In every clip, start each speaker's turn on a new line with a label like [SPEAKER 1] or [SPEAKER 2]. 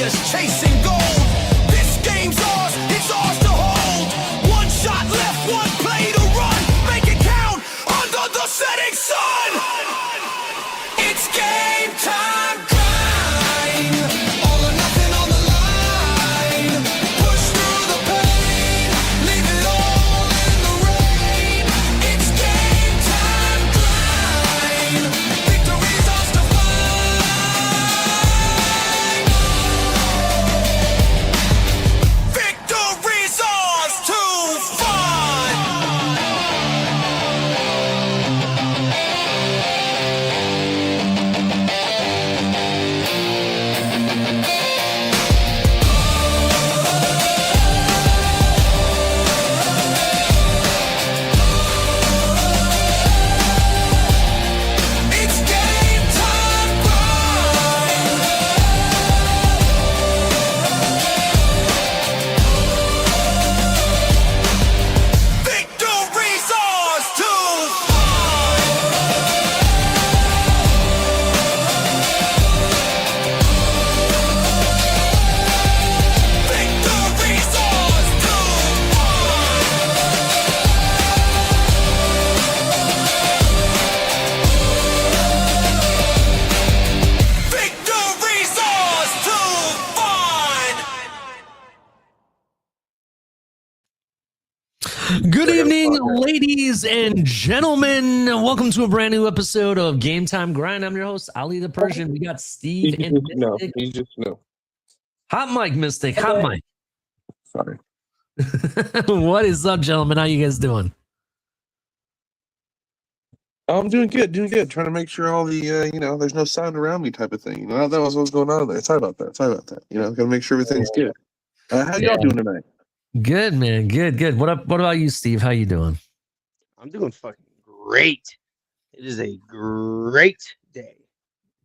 [SPEAKER 1] just chasing gold. This game's ours, it's ours to hold. One shot left, one play to run. Make it count under the setting sun. It's game time grind. All or nothing on the line. Push through the pain. Leave it all in the rain. It's game time grind. Victory's ours to find. Victory's ours to find. It's game time grind. Victory's ours to find. Victory's ours to find. Victory's ours to find.
[SPEAKER 2] Good evening, ladies and gentlemen. Welcome to a brand new episode of Game Time Grind. I'm your host, Ali the Persian. We got Steve and Mystic.
[SPEAKER 3] You just know.
[SPEAKER 2] Hot mic, Mystic. Hot mic.
[SPEAKER 3] Sorry.
[SPEAKER 2] What is up, gentlemen? How you guys doing?
[SPEAKER 3] I'm doing good, Trying to make sure all the, there's no sound around me type of thing. That was what's going on there. Sorry about that. Gotta make sure everything's good. How y'all doing tonight?
[SPEAKER 2] Good, man. Good. What about you, Steve? How you doing?
[SPEAKER 4] I'm doing fucking great. It is a great day.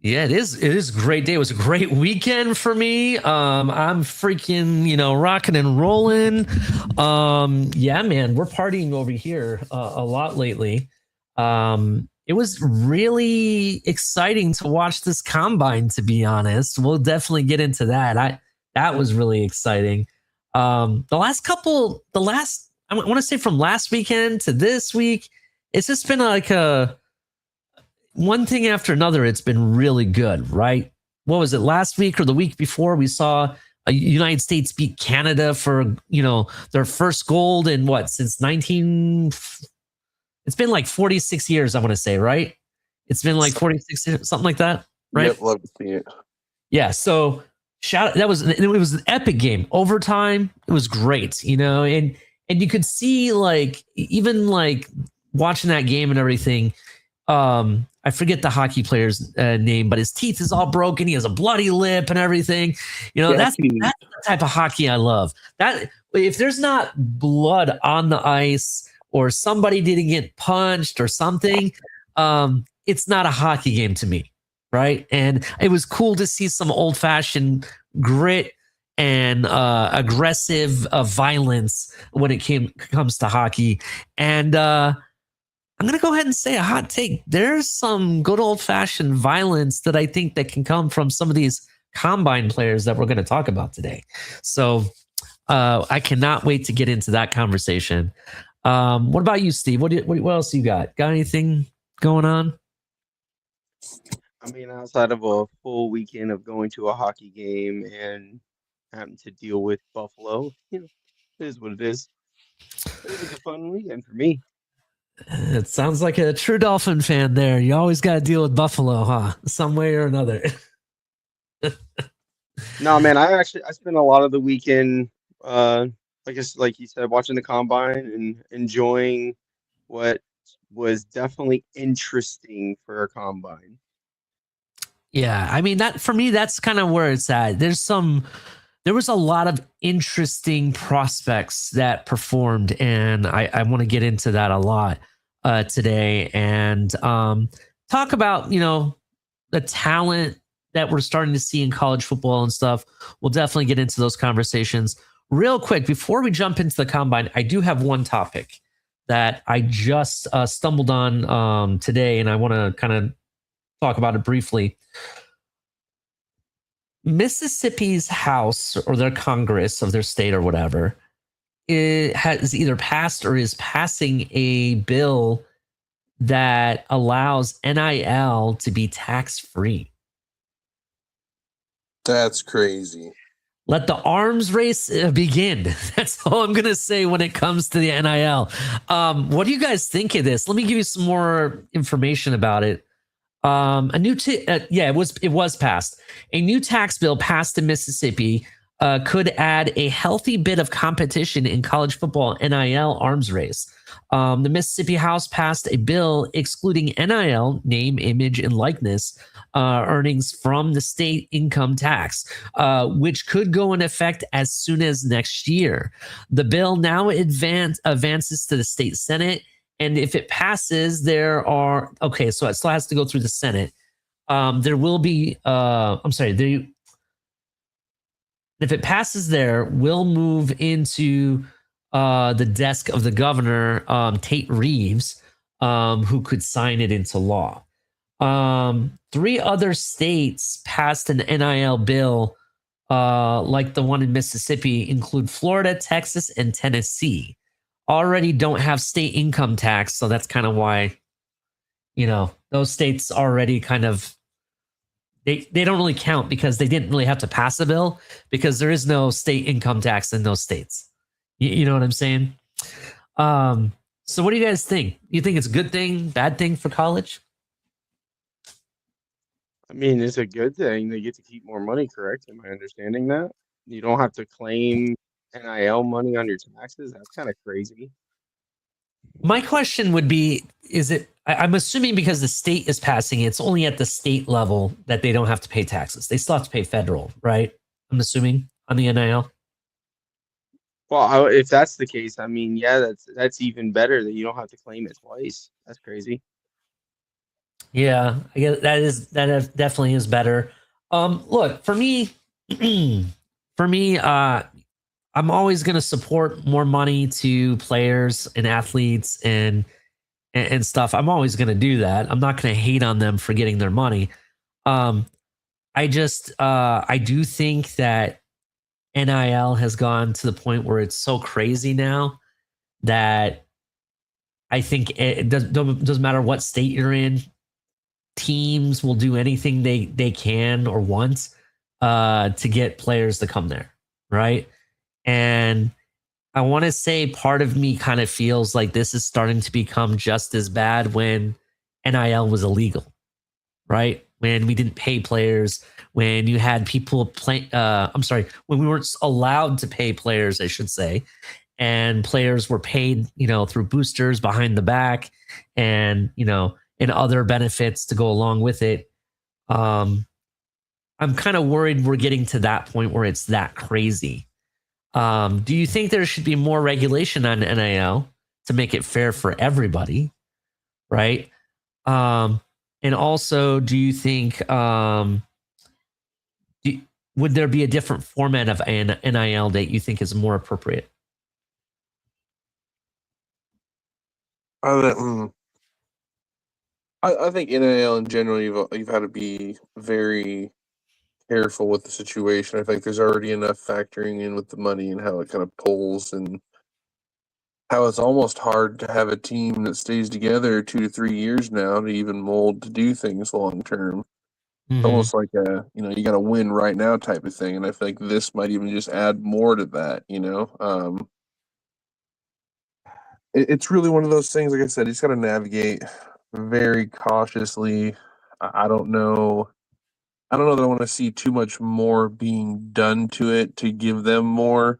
[SPEAKER 2] Yeah, it is. It is a great day. It was a great weekend for me. I'm freaking, rocking and rolling. Yeah, man, we're partying over here a lot lately. It was really exciting to watch this combine, to be honest. We'll definitely get into that. That was really exciting. I want to say from last weekend to this week, it's just been like one thing after another. It's been really good, right? What was it, last week or the week before? We saw a United States beat Canada for, their first gold in since it's been like 46 years, I want to say, right? It's been like 46 years, something like that, right?
[SPEAKER 3] Yep, love to see it.
[SPEAKER 2] Yeah, so it was an epic game. Overtime, it was great, and you could see even watching that game and everything. I forget the hockey player's name, but his teeth is all broken. He has a bloody lip and everything. That's the type of hockey I love. That if there's not blood on the ice or somebody didn't get punched or something, it's not a hockey game to me, right? And it was cool to see some old-fashioned grit and aggressive violence when it comes to hockey. And I'm going to go ahead and say a hot take. There's some good old-fashioned violence that I think that can come from some of these combine players that we're going to talk about today. So I cannot wait to get into that conversation. What about you, Steve? What else you got? Got anything going on?
[SPEAKER 4] I mean, outside of a full weekend of going to a hockey game and having to deal with Buffalo, it is what it is. It was a fun weekend for me.
[SPEAKER 2] It sounds like a true Dolphin fan there. You always got to deal with Buffalo, huh? Some way or another.
[SPEAKER 4] No, man, I spent a lot of the weekend, like you said, watching the combine and enjoying what was definitely interesting for a combine.
[SPEAKER 2] Yeah, I mean, that for me, that's kind of where it's at. There was a lot of interesting prospects that performed, and I want to get into that a lot today and talk about, the talent that we're starting to see in college football and stuff. We'll definitely get into those conversations. Real quick, before we jump into the combine, I do have one topic that I just stumbled on today, and I want to kind of talk about it briefly. Mississippi's House or their Congress of their state or whatever, it has either passed or is passing a bill that allows NIL to be tax free.
[SPEAKER 3] That's crazy.
[SPEAKER 2] Let the arms race begin. That's all I'm going to say when it comes to the NIL. What do you guys think of this? Let me give you some more information about it. It was passed. A new tax bill passed in Mississippi could add a healthy bit of competition in college football NIL arms race. The Mississippi House passed a bill excluding NIL, name, image, and likeness earnings from the state income tax, which could go in effect as soon as next year. The bill now advances to the state Senate. And if it passes, so it still has to go through the Senate. There will be, if it passes there, we'll move into the desk of the governor, Tate Reeves, who could sign it into law. 3 other states passed an NIL bill like the one in Mississippi, include Florida, Texas, and Tennessee. Already don't have state income tax, so that's kind of why, those states already kind of they don't really count because they didn't really have to pass a bill because there is no state income tax in those states. You know what I'm saying? So what do you guys think? You think it's a good thing, bad thing for college?
[SPEAKER 4] I mean, it's a good thing. They get to keep more money, correct? Am I understanding that? You don't have to claim NIL money on your taxes. That's kind of crazy.
[SPEAKER 2] My question would be, I'm assuming because the state is passing it, it's only at the state level that they don't have to pay taxes. They still have to pay federal, right? I'm assuming on the NIL.
[SPEAKER 4] Well, if that's the case, I mean, yeah, that's even better that you don't have to claim it twice. That's crazy.
[SPEAKER 2] Yeah, I guess that definitely is better. Look, for me, I'm always going to support more money to players and athletes and stuff. I'm always going to do that. I'm not going to hate on them for getting their money. I do think that NIL has gone to the point where it's so crazy now that I think it doesn't matter what state you're in. Teams will do anything they can or want to get players to come there, right? And I want to say part of me kind of feels like this is starting to become just as bad when NIL was illegal, right? When we didn't pay players, when you had people when we weren't allowed to pay players, I should say, and players were paid, through boosters behind the back and, and other benefits to go along with it. I'm kind of worried we're getting to that point where it's that crazy. Do you think there should be more regulation on NIL to make it fair for everybody? Right. And also, do you think, would there be a different format of NIL that you think is more appropriate?
[SPEAKER 3] I think NIL in general, you've had to be very careful with the situation. I think there's already enough factoring in with the money and how it kind of pulls and how it's almost hard to have a team that stays together 2 to 3 years now to even mold to do things long term. It's almost like you got to win right now type of thing. And I feel like this might even just add more to that, It's really one of those things, like I said, you just got to navigate very cautiously. I don't know. I don't know that I want to see too much more being done to it to give them more,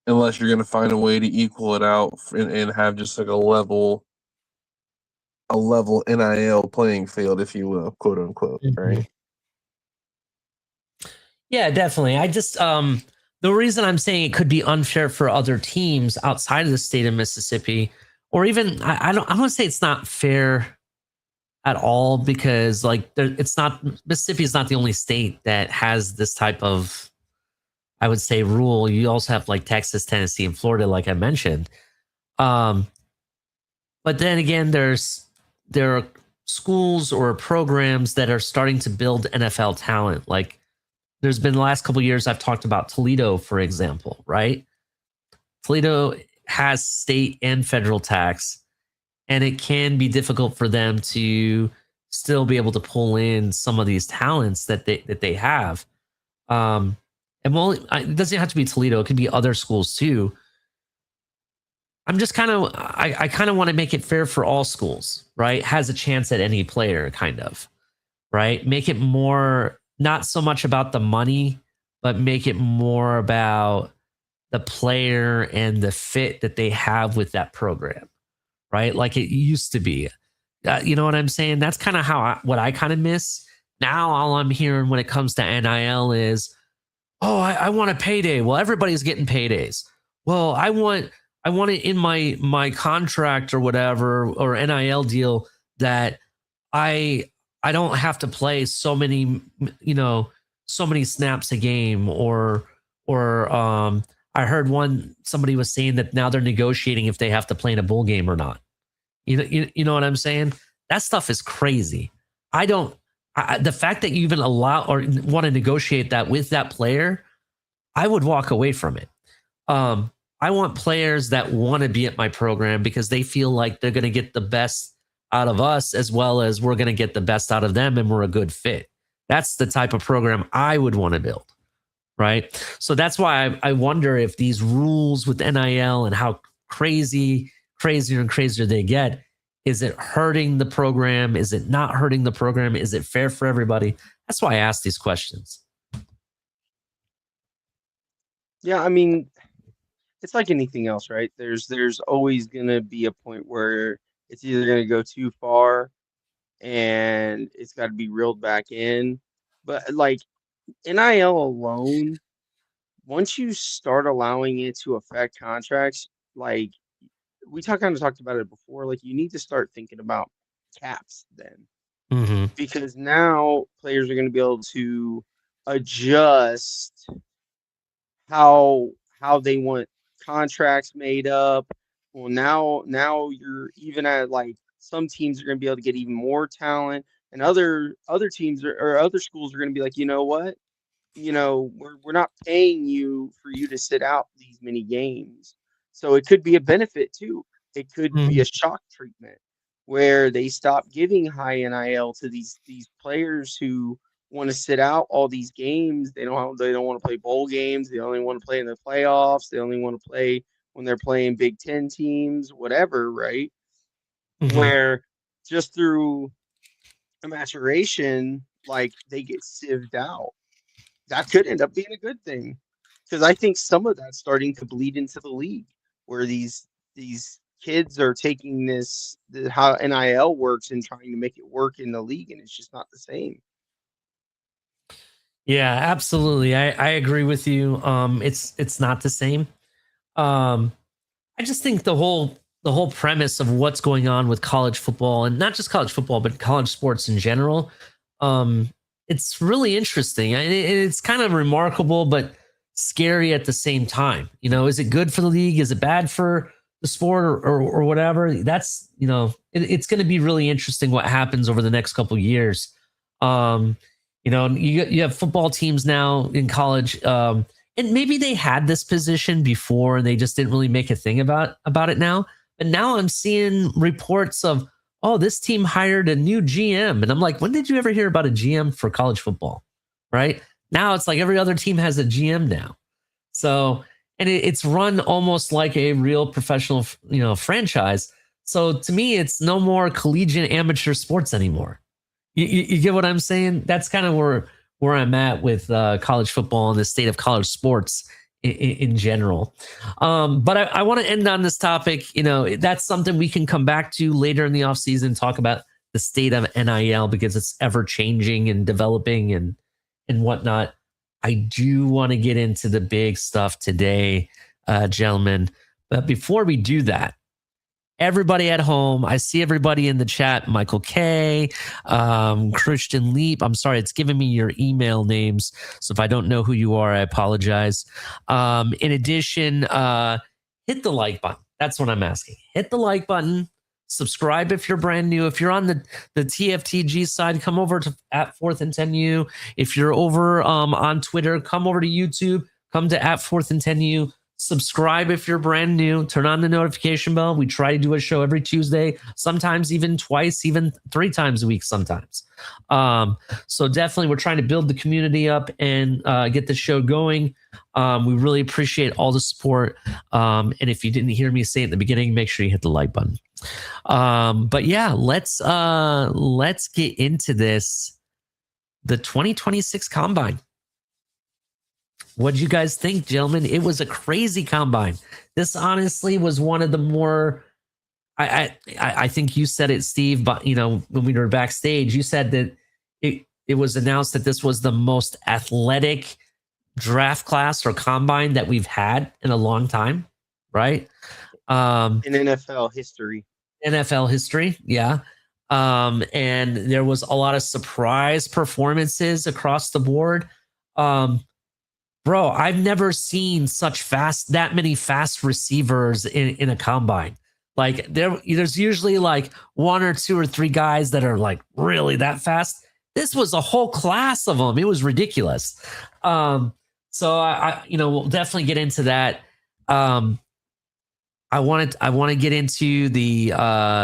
[SPEAKER 3] unless you're going to find a way to equal it out and have just like a level NIL playing field, if you will, quote unquote, right?
[SPEAKER 2] Yeah, definitely. I just the reason I'm saying it could be unfair for other teams outside of the state of Mississippi, or even I don't want to say it's not fair at all, because Mississippi is not the only state that has this type of, I would say, rule. You also have like Texas, Tennessee, and Florida, like I mentioned. But then again, there are schools or programs that are starting to build NFL talent. Like there's been the last couple of years I've talked about Toledo, for example, right? Toledo has state and federal tax, and it can be difficult for them to still be able to pull in some of these talents that they have. And well, it doesn't have to be Toledo; it can be other schools too. I'm just kind of, I kind of want to make it fair for all schools, right? Has a chance at any player, kind of, right? Make it more, not so much about the money, but make it more about the player and the fit that they have with that program, right? Like it used to be. You know what I'm saying? That's kind of what I kind of miss. Now, all I'm hearing when it comes to NIL is, oh, I want a payday. Well, everybody's getting paydays. Well, I want it in my contract or whatever, or NIL deal, that I don't have to play so many, so many snaps a game, or I heard somebody was saying that now they're negotiating if they have to play in a bowl game or not. You know what I'm saying? That stuff is crazy. The fact that you even allow or want to negotiate that with that player, I would walk away from it. I want players that want to be at my program because they feel like they're going to get the best out of us, as well as we're going to get the best out of them, and we're a good fit. That's the type of program I would want to build, right? So that's why I wonder if these rules with NIL and how crazier and crazier they get, is it hurting the program? Is it not hurting the program? Is it fair for everybody? That's why I ask these questions.
[SPEAKER 4] Yeah, I mean, it's like anything else, right? There's always gonna be a point where it's either gonna go too far and it's got to be reeled back in. But like NIL alone, once you start allowing it to affect contracts, like we kind of talked about it before, like you need to start thinking about caps then, because now players are going to be able to adjust how they want contracts made up. Well, now you're even at like some teams are going to be able to get even more talent, and other teams or other schools are going to be like, you know what, we're not paying you for you to sit out these many games. So it could be a benefit too. It could be a shock treatment where they stop giving high NIL to these players who want to sit out all these games. They don't want to play bowl games. They only want to play in the playoffs. They only want to play when they're playing Big Ten teams, whatever, right? Where just through a maturation, like they get sieved out. That could end up being a good thing, because I think some of that's starting to bleed into the league, where these kids are taking how NIL works and trying to make it work in the league, and it's just not the same.
[SPEAKER 2] Yeah, absolutely. I agree with you. It's not the same. I just think the whole premise of what's going on with college football, and not just college football, but college sports in general, it's really interesting. It's kind of remarkable, but scary at the same time. Is it good for the league? Is it bad for the sport, or whatever? That's, it's going to be really interesting what happens over the next couple of years. You have football teams now in college, and maybe they had this position before and they just didn't really make a thing about it now. But now I'm seeing reports of, oh, this team hired a new GM. And I'm like, when did you ever hear about a GM for college football? Right now, it's like every other team has a GM now. So, and it's run almost like a real professional, franchise. So to me, it's no more collegiate amateur sports anymore. You get what I'm saying? That's kind of where I'm at with college football and the state of college sports in general. But I want to end on this topic. That's something we can come back to later in the offseason, talk about the state of NIL, because it's ever changing and developing and whatnot. I do want to get into the big stuff today, gentlemen. But before we do that, everybody at home, I see everybody in the chat, Michael K, Christian Leap. I'm sorry, it's giving me your email names. So if I don't know who you are, I apologize. In addition, hit the like button. That's what I'm asking. Hit the like button. Subscribe if you're brand new. If you're on the TFTG side, come over to at 4th and 10U. If you're over on Twitter, come over to YouTube. Come to at 4th and 10U. Subscribe if you're brand new. Turn on the notification bell. We try to do a show every Tuesday, sometimes even twice, even 3 times a week sometimes. So definitely we're trying to build the community up and get the show going. We really appreciate all the support. And if you didn't hear me say it in the beginning, make sure you hit the like button. But yeah, let's get into this. The 2026 Combine. What do you guys think, gentlemen? It was a crazy combine. This honestly was one of the more. I think you said it, Steve. But you know, when we were backstage, you said that it was announced that this was the most athletic draft class or combine that we've had in a long time, right?
[SPEAKER 4] In NFL history.
[SPEAKER 2] NFL history, yeah. And there was a lot of surprise performances across the board. Bro, I've never seen that many fast receivers in a combine. Like there's usually like 1 or 2 or 3 guys that are like really that fast. This was a whole class of them. It was ridiculous. So I we'll definitely get into that. I want to get into the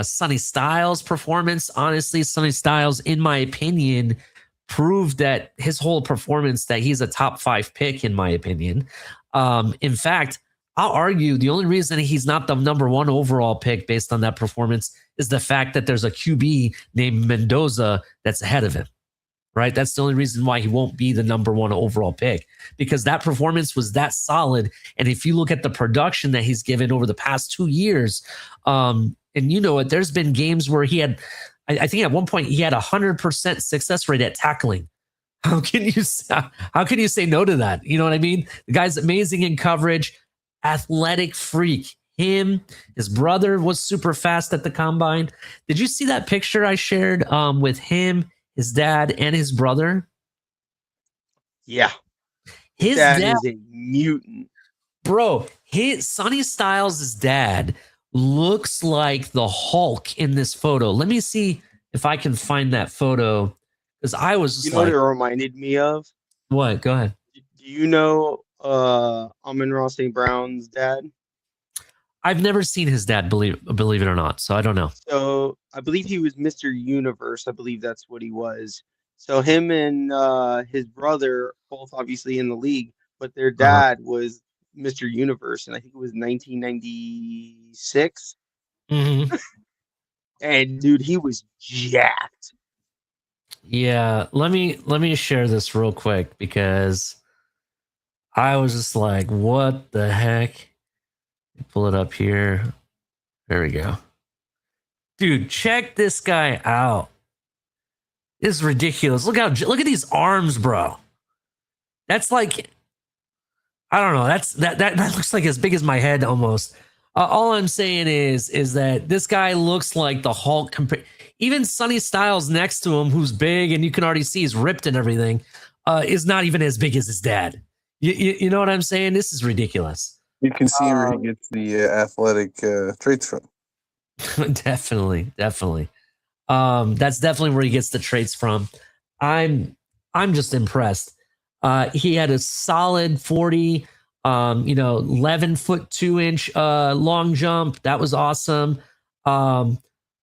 [SPEAKER 2] Sonny Styles performance. Honestly, Sonny Styles, in my opinion, proved that his whole performance that he's a top 5 pick, in my opinion. In fact, I'll argue the only reason he's not the number 1 overall pick based on that performance is the fact that there's a QB named Mendoza that's ahead of him. Right? That's the only reason why he won't be the number 1 overall pick, because that performance was that solid. And if you look at the production that he's given over the past 2 years, and you know it, there's been games where he had, I think at one point he had 100% success rate at tackling. How can you say no to that? You know what I mean? The guy's amazing in coverage, athletic freak. His brother was super fast at the combine. Did you see that picture I shared with him, his dad, and his brother?
[SPEAKER 4] Yeah.
[SPEAKER 2] His
[SPEAKER 4] dad
[SPEAKER 2] dad
[SPEAKER 4] is a mutant.
[SPEAKER 2] Bro, Sonny Styles' dad looks like the Hulk in this photo. Let me see if I can find that photo, because I was just
[SPEAKER 4] what it reminded me of?
[SPEAKER 2] What? Go ahead.
[SPEAKER 4] Do you know Amon-Ra St. Brown's dad?
[SPEAKER 2] I've never seen his dad, believe it or not, so I don't know.
[SPEAKER 4] So I believe he was Mr. Universe. I believe that's what he was. So him and his brother, both obviously in the league, but their dad was Mr. Universe, and I think it was 1996.
[SPEAKER 2] Mm-hmm.
[SPEAKER 4] And dude, he was jacked.
[SPEAKER 2] Yeah, let me share this real quick, because I was just like, what the heck? Pull it up here. There we go. Dude, check this guy out. This is ridiculous. Look at these arms, bro. That's like, I don't know. That looks like as big as my head almost. All I'm saying is that this guy looks like the Hulk. Even Sonny Styles next to him, who's big and you can already see he's ripped and everything, is not even as big as his dad. You know what I'm saying? This is ridiculous.
[SPEAKER 3] You can see where he gets the athletic traits from.
[SPEAKER 2] Definitely. That's definitely where he gets the traits from. I'm just impressed. He had a solid 40, 11 foot 2 inch long jump. That was awesome. I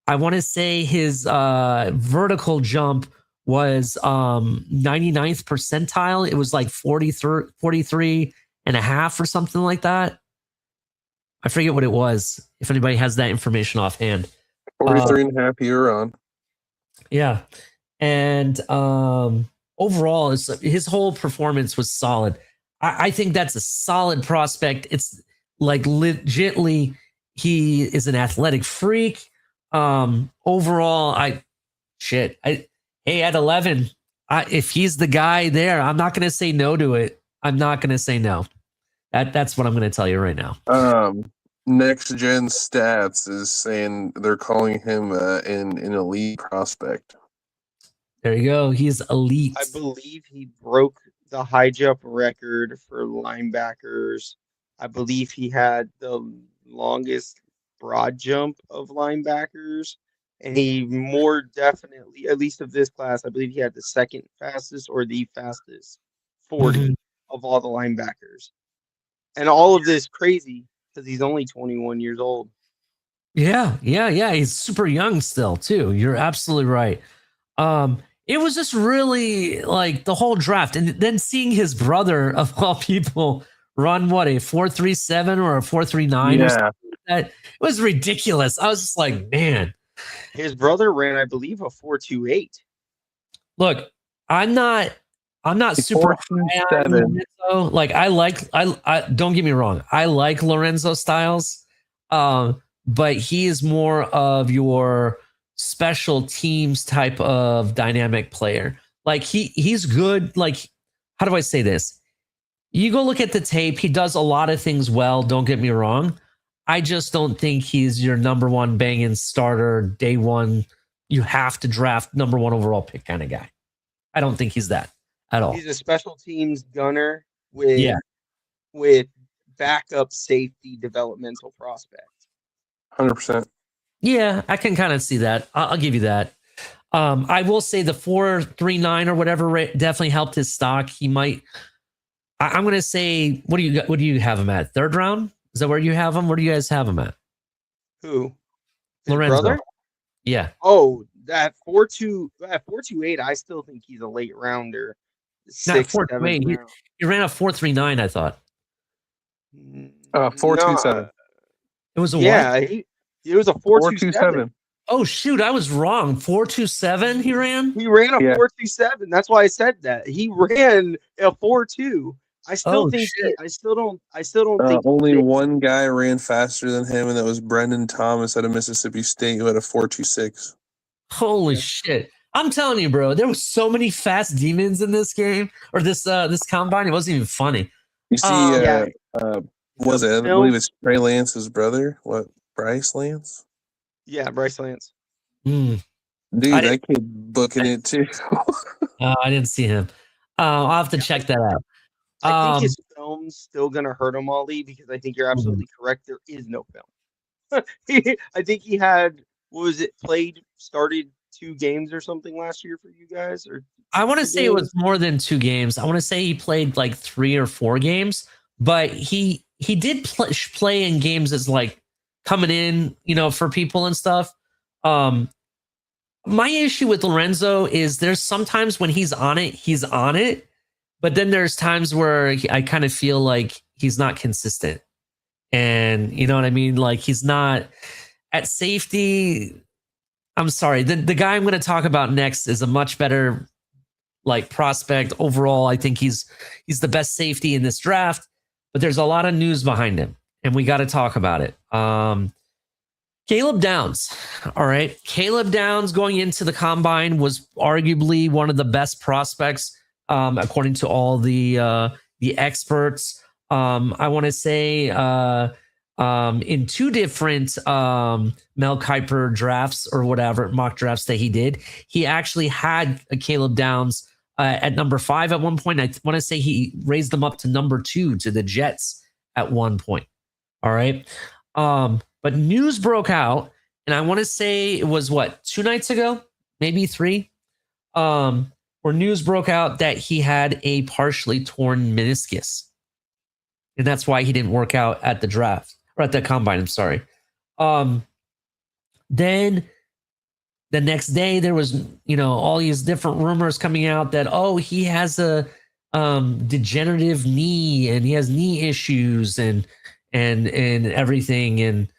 [SPEAKER 2] want to say his vertical jump was 99th percentile. It was like 43 and a half or something like that. I forget what it was, if anybody has that information offhand.
[SPEAKER 3] 43 and a half, you were on.
[SPEAKER 2] Yeah. And overall, his whole performance was solid. I think that's a solid prospect. It's like legitly, he is an athletic freak. Overall, at 11, if he's the guy there, I'm not going to say no to it. I'm not going to say no. That's what I'm going to tell you right now.
[SPEAKER 3] Next Gen Stats is saying they're calling him an elite prospect.
[SPEAKER 2] There you go. He's elite.
[SPEAKER 4] I believe he broke the high jump record for linebackers. I believe he had the longest broad jump of linebackers, and he more definitely, at least of this class, I believe he had the second fastest or the fastest 40 of all the linebackers. And all of this crazy because he's only 21 years old.
[SPEAKER 2] Yeah. He's super young still, too. You're absolutely right. It was just really like the whole draft, and then seeing his brother of all people run what, a 4.37 or a 4.39 or something like that. It was ridiculous. I was just like, man.
[SPEAKER 4] His brother ran, I believe, a 4.28.
[SPEAKER 2] Look, I'm not super high on Lorenzo. Like I don't get me wrong. I like Lorenzo Styles. But he is more of your special teams type of dynamic player. Like he's good. Like, how do I say this? You go look at the tape. He does a lot of things well. Don't get me wrong. I just don't think he's your number one banging starter day one. You have to draft number one overall pick kind of guy. I don't think he's that at all.
[SPEAKER 4] He's a special teams gunner with backup safety developmental prospect.
[SPEAKER 3] 100%.
[SPEAKER 2] Yeah, I can kind of see that. I'll give you that. I will say the 4.39 or whatever definitely helped his stock. He might. I'm going to say, what do you have him at? Third round? Is that where you have him? Where do you guys have him at?
[SPEAKER 4] Who? His
[SPEAKER 2] Lorenzo.
[SPEAKER 4] brother?
[SPEAKER 2] Yeah.
[SPEAKER 4] Oh, that 4.28. I still think he's a late rounder.
[SPEAKER 2] Not 4.28. He ran a 4.39. I thought.
[SPEAKER 3] 4.27.
[SPEAKER 2] It was a
[SPEAKER 4] what? It was a 4.27.
[SPEAKER 2] Oh shoot, I was wrong. 4.27 he ran?
[SPEAKER 4] He ran a 4.27. That's why I said that. He ran a 4.2. I still think I still don't think
[SPEAKER 3] only one guy ran faster than him, and that was Brendan Thomas out of Mississippi State, who had a 4.26.
[SPEAKER 2] Holy shit. I'm telling you, bro, there was so many fast demons in this game or this combine. It wasn't even funny.
[SPEAKER 3] You see, was it? I believe it's Trey Lance's brother. What, Bryce Lance?
[SPEAKER 4] Yeah, Bryce Lance.
[SPEAKER 3] Dude, that kid booking it too.
[SPEAKER 2] I didn't see him. I'll have to check that out.
[SPEAKER 4] I think his film's still gonna hurt him, Ollie, because I think you're absolutely correct. There is no film. I think he had started 2 games or something last year for you guys, or
[SPEAKER 2] I want to say it was more than 2 games. I want to say he played like 3 or 4 games, but he did play in games as like coming in, for people and stuff. My issue with Lorenzo is there's sometimes when he's on it, but then there's times where I kind of feel like he's not consistent. And you know what I mean? Like he's not at safety. I'm sorry. The guy I'm going to talk about next is a much better like prospect overall. I think he's the best safety in this draft, but there's a lot of news behind him and we got to talk about it. Caleb Downs. All right. Caleb Downs going into the combine was arguably one of the best prospects, according to all the experts. I want to say in 2 different Mel Kiper drafts or whatever mock drafts that he did, he actually had a Caleb Downs at number 5 at one point. I want to say he raised them up to number 2 to the Jets at one point. All right. But news broke out, and I want to say it was 2 nights ago, maybe 3, where news broke out that he had a partially torn meniscus. And that's why he didn't work out at the draft or at the combine. I'm sorry. Then the next day there was, all these different rumors coming out that, he has a degenerative knee and he has knee issues and everything. And,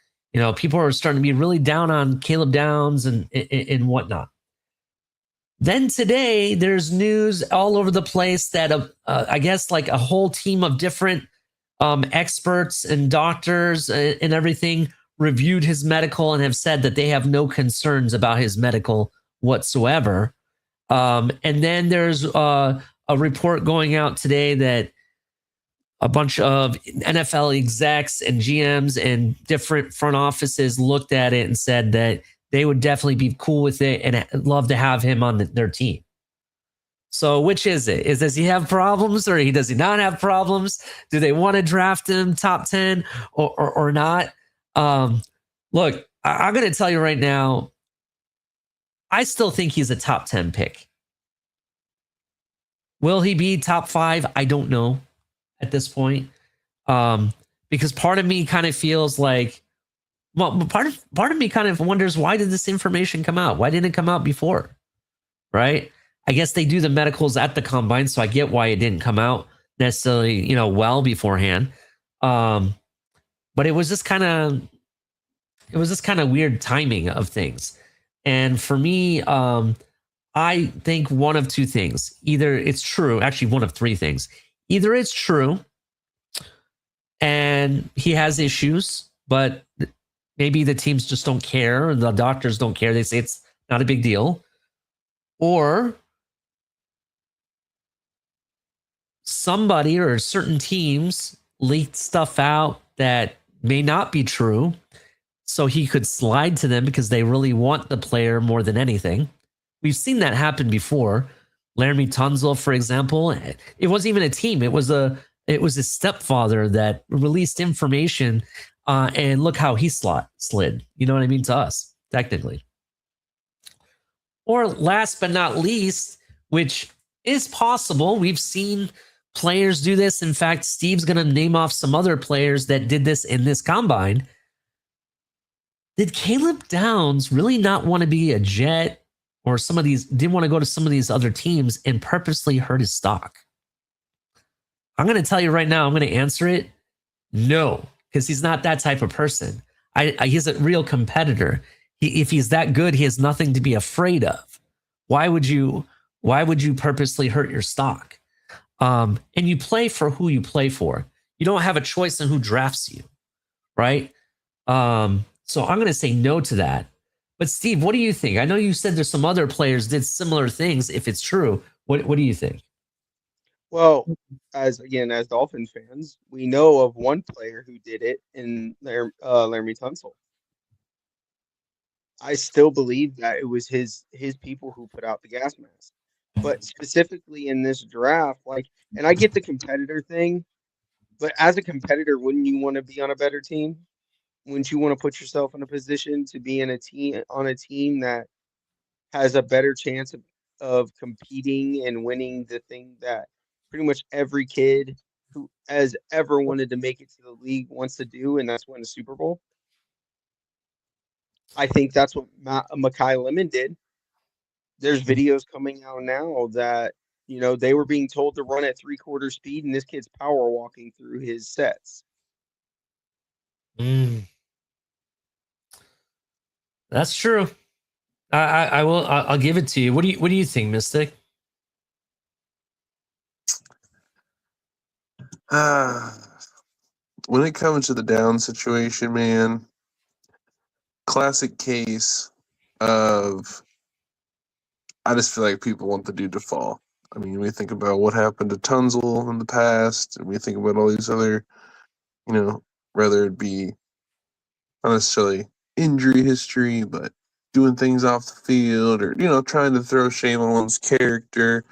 [SPEAKER 2] people are starting to be really down on Caleb Downs and whatnot. Then today there's news all over the place that I guess like a whole team of different experts and doctors and everything reviewed his medical and have said that they have no concerns about his medical whatsoever. And then there's a report going out today that a bunch of NFL execs and GMs and different front offices looked at it and said that they would definitely be cool with it and love to have him on their team. So which is it? Does he have problems or does he not have problems? Do they want to draft him top 10 or not? Look, I'm going to tell you right now, I still think he's a top 10 pick. Will he be top 5? I don't know at this point. Because part of me kind of feels like, well, part of me kind of wonders, why did this information come out? Why didn't it come out before? Right? I guess they do the medicals at the combine, so I get why it didn't come out necessarily, well beforehand. But it was just kind of weird timing of things. And for me, I think one of two things. Either it's true, actually one of three things. Either it's true and he has issues, but maybe the teams just don't care, or the doctors don't care. They say it's not a big deal. Or somebody or certain teams leaked stuff out that may not be true, so he could slide to them because they really want the player more than anything. We've seen that happen before. Laramie Tunzel, for example, it wasn't even a team. It was his stepfather that released information, and look how he slid. You know what I mean? To us, technically. Or last but not least, which is possible, we've seen players do this. In fact, Steve's going to name off some other players that did this in this combine. Did Caleb Downs really not want to be a Jet, or didn't want to go to some of these other teams and purposely hurt his stock? I'm going to tell you right now, I'm going to answer it. No, because he's not that type of person. He's a real competitor. If he's that good, he has nothing to be afraid of. Why would you purposely hurt your stock? And you play for who you play for. You don't have a choice in who drafts you, right? So I'm going to say no to that. But Steve, what do you think? I know you said there's some other players did similar things. If it's true, what do you think?
[SPEAKER 4] Well, as Dolphin fans, we know of one player who did it in Laramie Tunsil. I still believe that it was his people who put out the gas mask. But specifically in this draft, and I get the competitor thing, but as a competitor, wouldn't you want to be on a better team? Wouldn't you want to put yourself in a position to be on a team that has a better chance of competing and winning the thing that pretty much every kid who has ever wanted to make it to the league wants to do, and that's win a Super Bowl? I think that's what Mekhi Lemon did. There's videos coming out now that, they were being told to run at 3/4 speed, and this kid's power walking through his sets.
[SPEAKER 2] That's true. I'll give it to you. What do you think, Mystic?
[SPEAKER 3] When it comes to the down situation, man, classic case of, I just feel like people want the dude to fall. I mean, we think about what happened to Tunzel in the past, and we think about all these other, whether it be not necessarily injury history, but doing things off the field, or, trying to throw shame on one's character,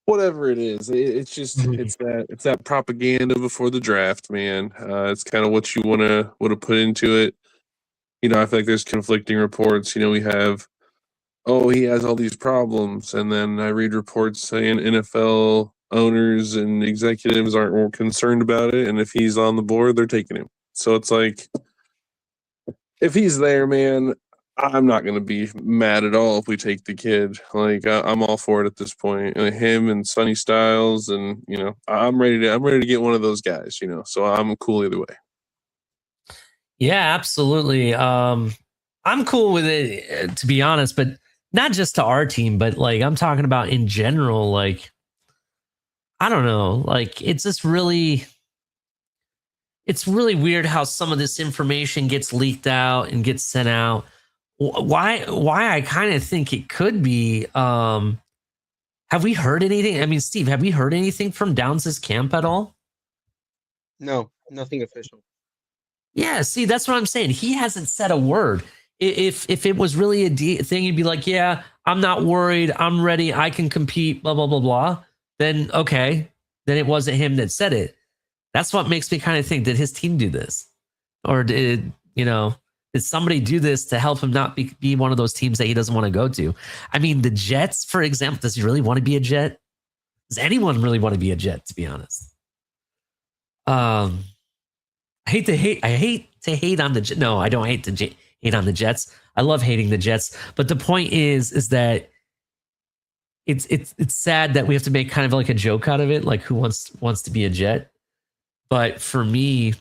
[SPEAKER 3] whatever it is. It's just, it's that propaganda before the draft, man. It's kind of what you want to put into it. I feel like there's conflicting reports. We have, he has all these problems, and then I read reports saying NFL owners and executives aren't more concerned about it, and if he's on the board, they're taking him. So it's like, if he's there, man, I'm not going to be mad at all if we take the kid. Like, I'm all for it at this point. Him and Sonny Styles, and I'm ready to get one of those guys. So I'm cool either way.
[SPEAKER 2] Yeah, absolutely. I'm cool with it, to be honest, but not just to our team, but I'm talking about in general. I don't know. It's just really. It's really weird how some of this information gets leaked out and gets sent out. Why I kind of think it could be. Have we heard anything? I mean, Steve, have we heard anything from Downs' camp at all?
[SPEAKER 4] No, nothing official.
[SPEAKER 2] Yeah, see, that's what I'm saying. He hasn't said a word. If it was really a thing, he'd be like, yeah, I'm not worried. I'm ready. I can compete, blah, blah, blah, blah. Then, okay. Then it wasn't him that said it. That's what makes me kind of think, did his team do this? Or did did somebody do this to help him not be one of those teams that he doesn't want to go to? I mean, the Jets, for example, does he really want to be a Jet? Does anyone really want to be a Jet, to be honest? I hate to hate on the Jets. No, I don't hate to hate on the Jets. I love hating the Jets. But the point is that it's sad that we have to make kind of like a joke out of it, like who wants to be a Jet. But for me,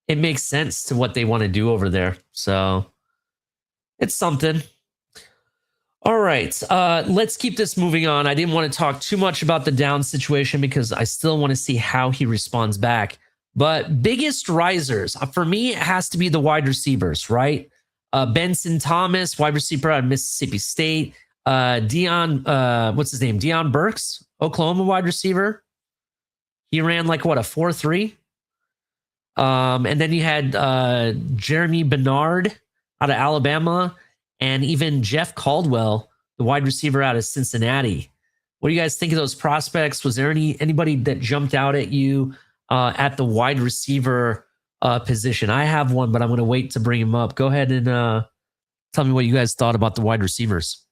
[SPEAKER 2] it makes sense to what they want to do over there. So it's something. All right. Let's keep this moving on. I didn't want to talk too much about the down situation because I still want to see how he responds back. But biggest risers, for me, it has to be the wide receivers, right? Benson Thomas, wide receiver out of Mississippi State. What's his name? Deion Burks, Oklahoma wide receiver. He ran like what, a 4.3? And then you had Jeremy Bernard out of Alabama, and even Jeff Caldwell, the wide receiver out of Cincinnati. What do you guys think of those prospects? Was there anybody that jumped out at you at the wide receiver position? I have one, but I'm going to wait to bring him up. Go ahead and tell me what you guys thought about the wide receivers.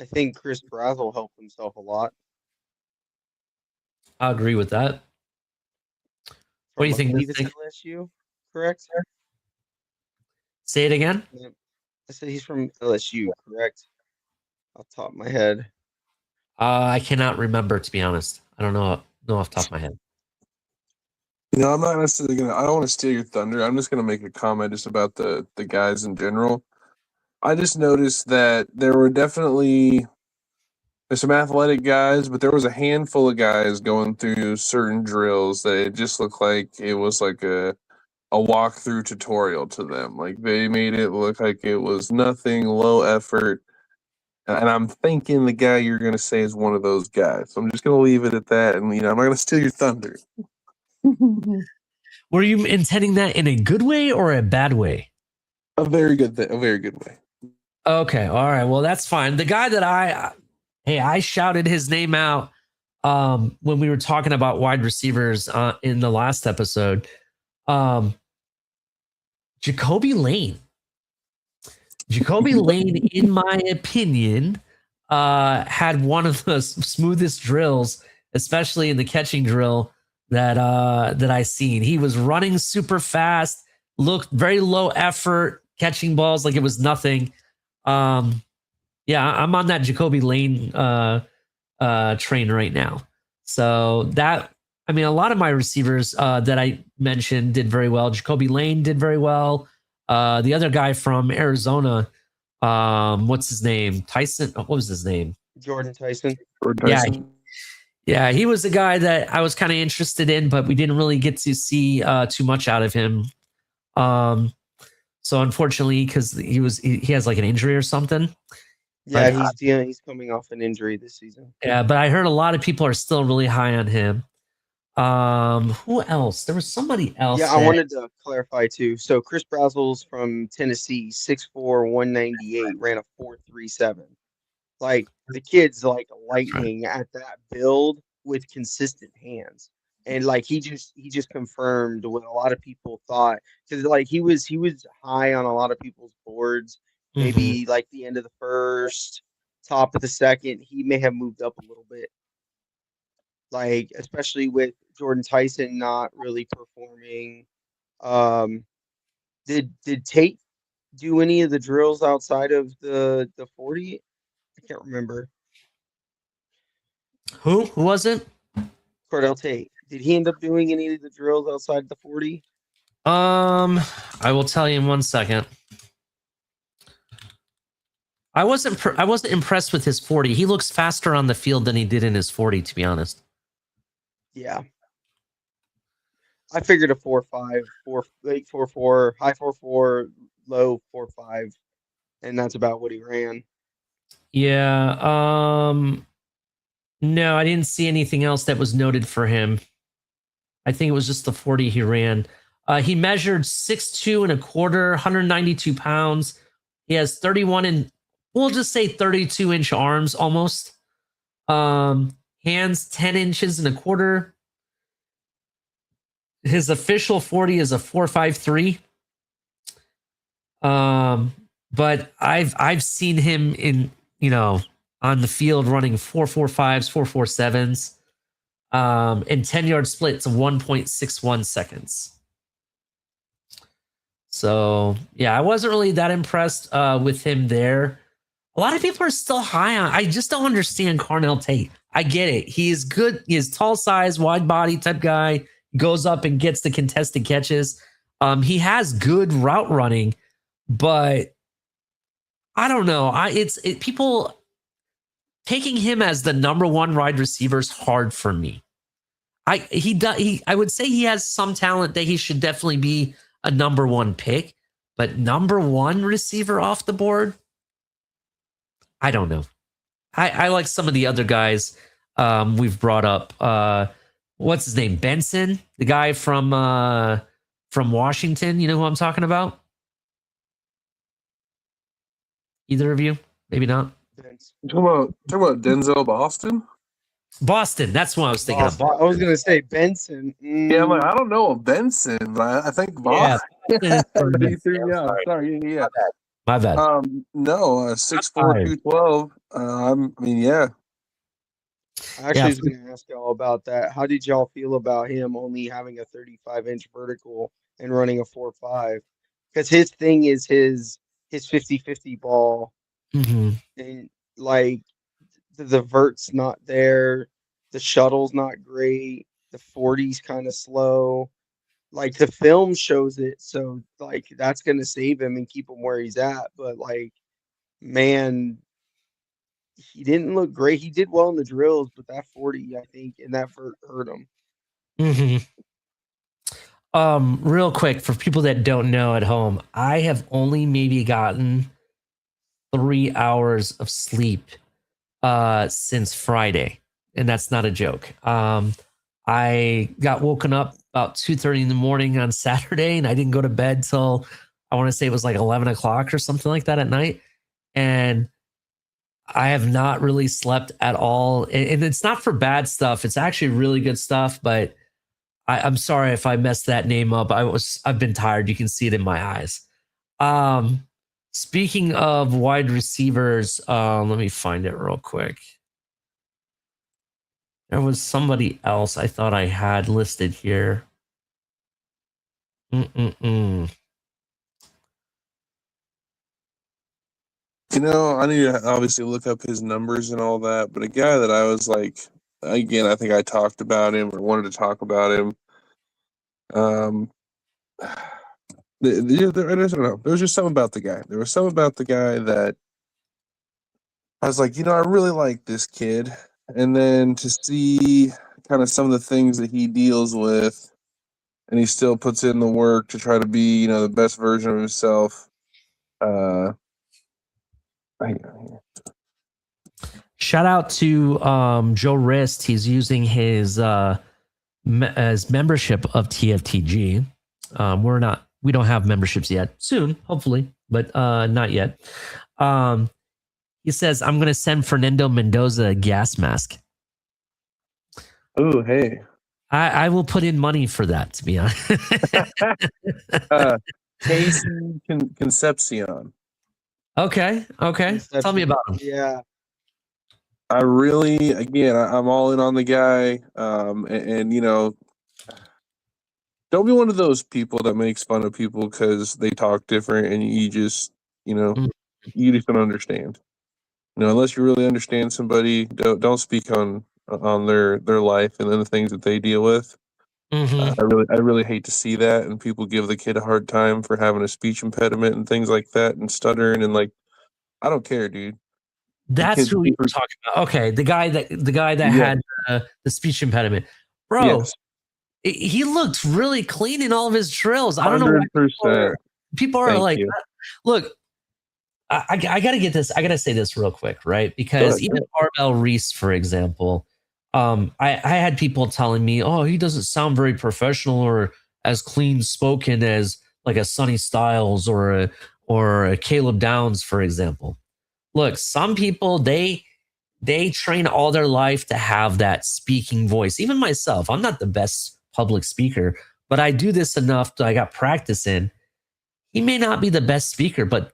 [SPEAKER 4] I think Chris Brazzell helped himself a lot.
[SPEAKER 2] I agree with that. What do you think?
[SPEAKER 4] He's from LSU, correct?
[SPEAKER 2] Say it again.
[SPEAKER 4] I said he's from LSU, correct? Off the top of my head.
[SPEAKER 2] I cannot remember, to be honest. I don't know off the top of my head.
[SPEAKER 3] You know, I'm not necessarily gonna. I don't want to steal your thunder. I'm just gonna make a comment just about the guys in general. I just noticed that there were definitely there's some athletic guys, but there was a handful of guys going through certain drills that it just looked like it was like a walkthrough tutorial to them. Like they made it look like it was nothing, low effort. And I'm thinking the guy you're going to say is one of those guys. So I'm just going to leave it at that. And, I'm not going to steal your thunder.
[SPEAKER 2] Were you intending that in a good way or a bad way?
[SPEAKER 3] A very good way.
[SPEAKER 2] Okay. All right. Well, that's fine. The guy that I shouted his name out when we were talking about wide receivers in the last episode. Jacoby Lane. Jacoby Lane, in my opinion, had one of the smoothest drills, especially in the catching drill that I seen. He was running super fast, looked very low effort, catching balls like it was nothing. Yeah, I'm on that Jacoby Lane train right now. So that, I mean, a lot of my receivers that I mentioned did very well. Jacoby Lane did very well. The other guy from Arizona, what's his name? Tyson. What was his name?
[SPEAKER 4] Jordan Tyson.
[SPEAKER 2] Yeah, he was the guy that I was kind of interested in, but we didn't really get to see too much out of him. So unfortunately, because he has like an injury or something.
[SPEAKER 4] Yeah, he's coming off an injury this season.
[SPEAKER 2] Yeah, but I heard a lot of people are still really high on him. Who else? There was somebody else.
[SPEAKER 4] Yeah, I wanted to clarify too. So Chris Brazzell's from Tennessee, 6'4", 198, ran a 4.37. Like the kid's like lightning at that build with consistent hands. And like he just confirmed what a lot of people thought, because like he was high on a lot of people's boards. Maybe like the end of the first, top of the second, he may have moved up a little bit. Like especially with Jordan Tyson not really performing. Did Tate do any of the drills outside of the 40? I can't remember.
[SPEAKER 2] Who was it?
[SPEAKER 4] Cordell Tate. Did he end up doing any of the drills outside the 40?
[SPEAKER 2] I will tell you in 1 second. I wasn't impressed with his 40. He looks faster on the field than he did in his 40, to be honest.
[SPEAKER 4] Yeah. I figured a 4.5, 4.4, high 4.4, low 4.5, and that's about what he ran.
[SPEAKER 2] Yeah. No, I didn't see anything else that was noted for him. I think it was just the 40 he ran. He measured 6'2" and a quarter, 192 pounds. He has 31 and we'll just say 32-inch arms almost. Hands 10 inches and a quarter. His official 40 is a 4.53. But I've seen him in, on the field running 4.45s, 4.47s, and 10-yard splits of 1.61 seconds. So yeah, I wasn't really that impressed with him there. A lot of people are still high on. I just don't understand Carnell Tate. I get it. He is good. He is tall size, wide body type guy. Goes up and gets the contested catches. He has good route running, but I don't know. People taking him as the number one wide receiver is hard for me. I would say he has some talent that he should definitely be a number one pick, but number one receiver off the board, I don't know. I like some of the other guys we've brought up. What's his name? Benson, the guy from Washington. You know who I'm talking about? Either of you? Maybe not.
[SPEAKER 3] Talking about Denzel Boston?
[SPEAKER 2] Boston. That's what I was thinking of.
[SPEAKER 4] I was gonna say Benson.
[SPEAKER 3] Yeah, I'm like, I don't know a Benson, but I think Boston.
[SPEAKER 2] Yeah.
[SPEAKER 3] You threw me off. Sorry, yeah.
[SPEAKER 2] My bad.
[SPEAKER 3] No, 6'4", 212. I mean, yeah.
[SPEAKER 4] I actually was going to ask y'all about that. How did y'all feel about him only having a 35-inch vertical and running a 4.5? Because his thing is his 50-50 ball.
[SPEAKER 2] Mm-hmm.
[SPEAKER 4] And like the vert's not there, the shuttle's not great, the 40's kind of slow. Like the film shows it, so like that's gonna save him and keep him where he's at. But like, man, he didn't look great. He did well in the drills, but that 40, I think, and that vert hurt him.
[SPEAKER 2] Mm-hmm. Real quick, for people that don't know at home, I have only maybe gotten 3 hours of sleep since Friday, and that's not a joke. I got woken up about 2:30 in the morning on Saturday, and I didn't go to bed till I want to say it was like 11 o'clock or something like that at night. And I have not really slept at all. And it's not for bad stuff. It's actually really good stuff, but I'm sorry if I messed that name up. I've been tired. You can see it in my eyes. Speaking of wide receivers, let me find it real quick. There was somebody else I thought I had listed here.
[SPEAKER 3] You know, I need to obviously look up his numbers and all that, but a guy that I was like, again, I think I talked about him or wanted to talk about him. I don't know. There was just something about the guy. There was something about the guy that I was like, I really like this kid. And then to see kind of some of the things that he deals with, and he still puts in the work to try to be, the best version of himself.
[SPEAKER 2] Shout out to Joe Rist. He's using his as membership of TFTG. We don't have memberships yet. Soon, hopefully, but not yet. He says, I'm going to send Fernando Mendoza a gas mask.
[SPEAKER 3] Oh, hey.
[SPEAKER 2] I will put in money for that, to be honest.
[SPEAKER 3] Casey Concepcion.
[SPEAKER 2] Okay. Tell me about him.
[SPEAKER 4] Yeah.
[SPEAKER 3] I really, again, I'm all in on the guy. And don't be one of those people that makes fun of people because they talk different and you just, you just don't understand. Unless you really understand somebody, don't speak on their life and then the things that they deal with. I really hate to see that, and people give the kid a hard time for having a speech impediment and things like that and stuttering and like, I don't care, dude.
[SPEAKER 2] That's who we were talking about. Okay, the guy that had the speech impediment, bro.
[SPEAKER 3] Yes.
[SPEAKER 2] He looked really clean in all of his drills. I don't know why people are like, look. I got to get this. I got to say this real quick, right? Because even Arbel Reese, for example, I had people telling me, "Oh, he doesn't sound very professional or as clean spoken as like a Sonny Styles or a Caleb Downs, for example." Look, some people they train all their life to have that speaking voice. Even myself, I'm not the best public speaker, but I do this enough that I got practice in. he may not be the best speaker, but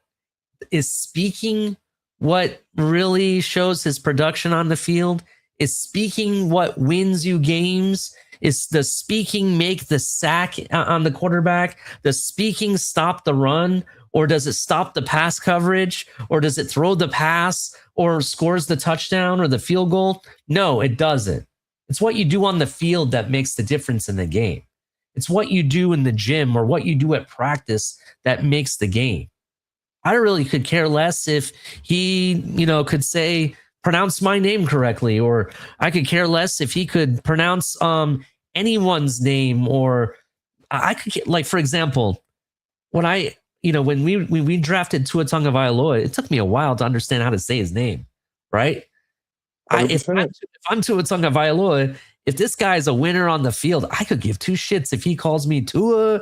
[SPEAKER 2] is speaking what really shows his production on the field? Is speaking what wins you games? Is the speaking make the sack on the quarterback? Does speaking stop the run? Or does it stop the pass coverage? Or does it throw the pass or scores the touchdown or the field goal? No, it doesn't. It's what you do on the field that makes the difference in the game. It's what you do in the gym or what you do at practice that makes the game. I really could care less if he, could say, pronounce my name correctly, or I could care less if he could pronounce anyone's name, or I could, like, for example, when we drafted Tua Tagovailoa, it took me a while to understand how to say his name, right? If I'm Tua Tagovailoa, if this guy's a winner on the field, I could give two shits if he calls me Tua,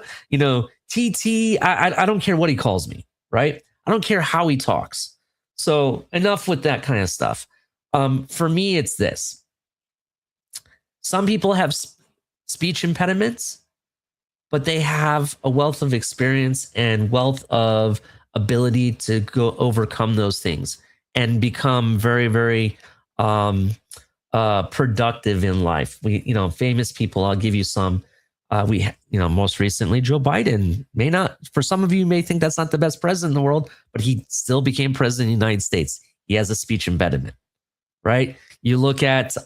[SPEAKER 2] TT. I don't care what he calls me, right? I don't care how he talks. So enough with that kind of stuff. For me, it's this. Some people have speech impediments, but they have a wealth of experience and wealth of ability to go overcome those things and become very, very productive in life. Famous people, I'll give you some. Most recently, Joe Biden may not, for some of you may think that's not the best president in the world, but he still became president of the United States. He has a speech impediment, right? You look at who's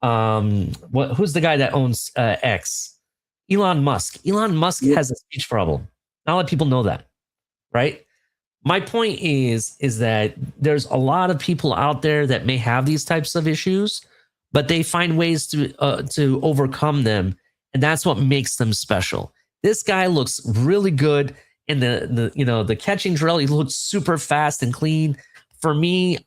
[SPEAKER 2] the guy that owns X? Elon Musk. Elon Musk has a speech problem. Not a lot of people know that, right? My point is that there's a lot of people out there that may have these types of issues, but they find ways to overcome them. And that's what makes them special. This guy looks really good in the catching drill. He looks super fast and clean. For me,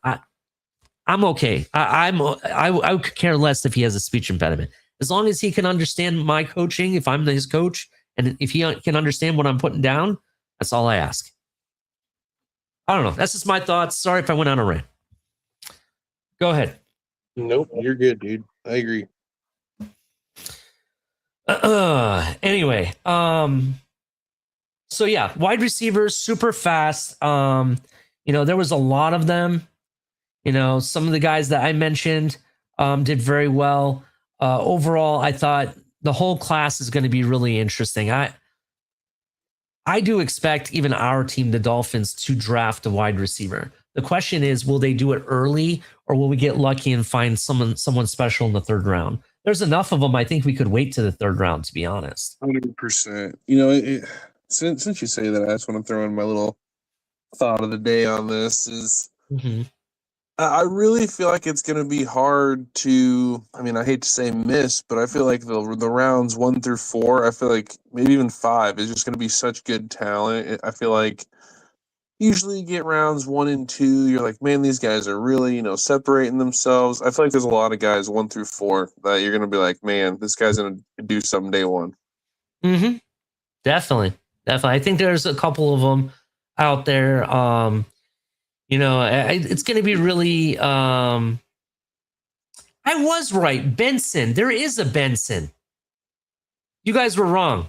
[SPEAKER 2] I'm okay. I could care less if he has a speech impediment. As long as he can understand my coaching, if I'm his coach, and if he can understand what I'm putting down, that's all I ask. I don't know. That's just my thoughts. Sorry if I went on a rant. Go ahead.
[SPEAKER 3] Nope, you're good, dude. I agree.
[SPEAKER 2] Anyway, so yeah, wide receivers, super fast. There was a lot of them. Some of the guys that I mentioned did very well. Overall, I thought the whole class is going to be really interesting. I do expect even our team, the Dolphins, to draft a wide receiver. The question is, will they do it early, or will we get lucky and find someone special in the third round? There's enough of them. I think we could wait to the third round, to be honest.
[SPEAKER 3] 100%. Since you say that, I just want to throw in my little thought of the day on this is I really feel like it's going to be hard to, I hate to say miss, but I feel like the rounds 1 through 4, I feel like maybe even 5 is just going to be such good talent. I feel like usually you get rounds 1 and 2, you're like, man, these guys are really, separating themselves. I feel like there's a lot of guys 1 through 4 that you're going to be like, man, this guy's going to do something day one.
[SPEAKER 2] Definitely. I think there's a couple of them out there. It's going to be really, I was right. Benson. There is a Benson. You guys were wrong.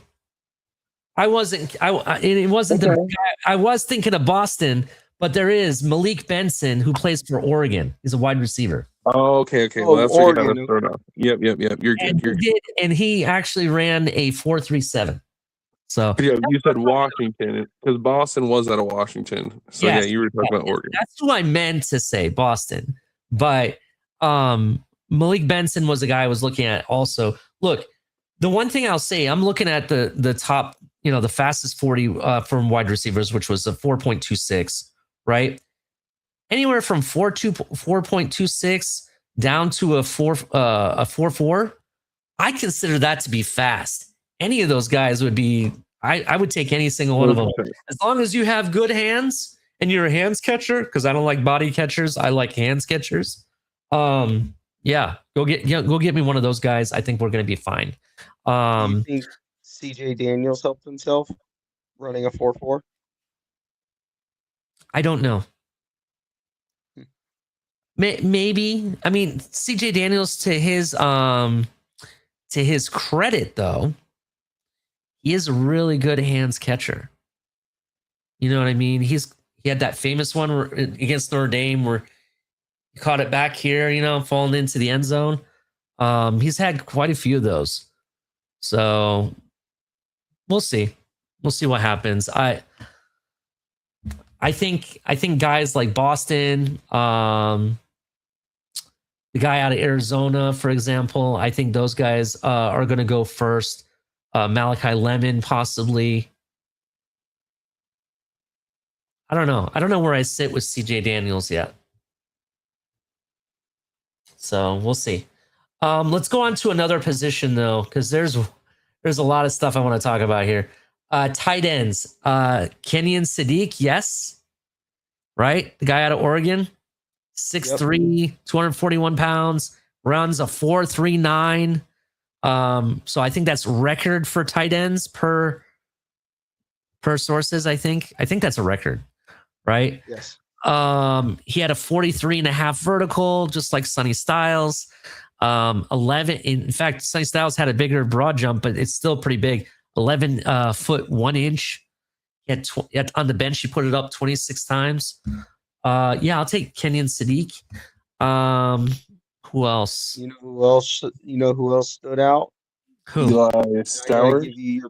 [SPEAKER 2] I wasn't. It wasn't the guy. I was thinking of Boston, but there is Malik Benson who plays for Oregon. He's a wide receiver.
[SPEAKER 3] Oh, okay. Well, that's Oregon. What you throw it off. Yep. You're good.
[SPEAKER 2] And he actually ran a 4.37. So
[SPEAKER 3] yeah, you said Washington because Boston was out of Washington. So yes, you were talking about Oregon.
[SPEAKER 2] That's who I meant to say, Boston. But Malik Benson was the guy I was looking at also. Look, the one thing I'll say, I'm looking at the top, the fastest 40 from wide receivers, which was a 4.26, right? Anywhere from 4.26 down to a 4.4. I consider that to be fast. Any of those guys would be, I would take any single one of them. As long as you have good hands and you're a hands catcher, because I don't like body catchers. I like hands catchers. Yeah, go get me one of those guys. I think we're going to be fine.
[SPEAKER 4] Do you think CJ Daniels helped himself running a 4.4?
[SPEAKER 2] I don't know. Maybe. CJ Daniels, to his credit, though, he is a really good hands catcher. You know what I mean? He had that famous one against Notre Dame where he caught it back here, falling into the end zone. He's had quite a few of those. So we'll see. We'll see what happens. I think guys like Boston, the guy out of Arizona, for example, I think those guys are going to go first. Malachi Lemon, possibly. I don't know. I don't know where I sit with CJ Daniels yet. So we'll see. Let's go on to another position though, because there's a lot of stuff I want to talk about here. Tight ends. Kenyon Sadiq, yes. Right? The guy out of Oregon. 6'3", 241 pounds, runs a 4.39. So I think that's record for tight ends per sources. I think that's a record, right?
[SPEAKER 4] Yes.
[SPEAKER 2] He had a 43.5 vertical, just like Sonny Styles. 11. In fact, Sonny Styles had a bigger broad jump, but it's still pretty big. 11 foot 1 inch. He had on the bench, he put it up 26 times. Yeah, I'll take Kenyon Sadiq. Who else?
[SPEAKER 4] You know who else stood out?
[SPEAKER 2] Who?
[SPEAKER 3] Eli
[SPEAKER 4] I gotta
[SPEAKER 3] Stowers.
[SPEAKER 4] give you your.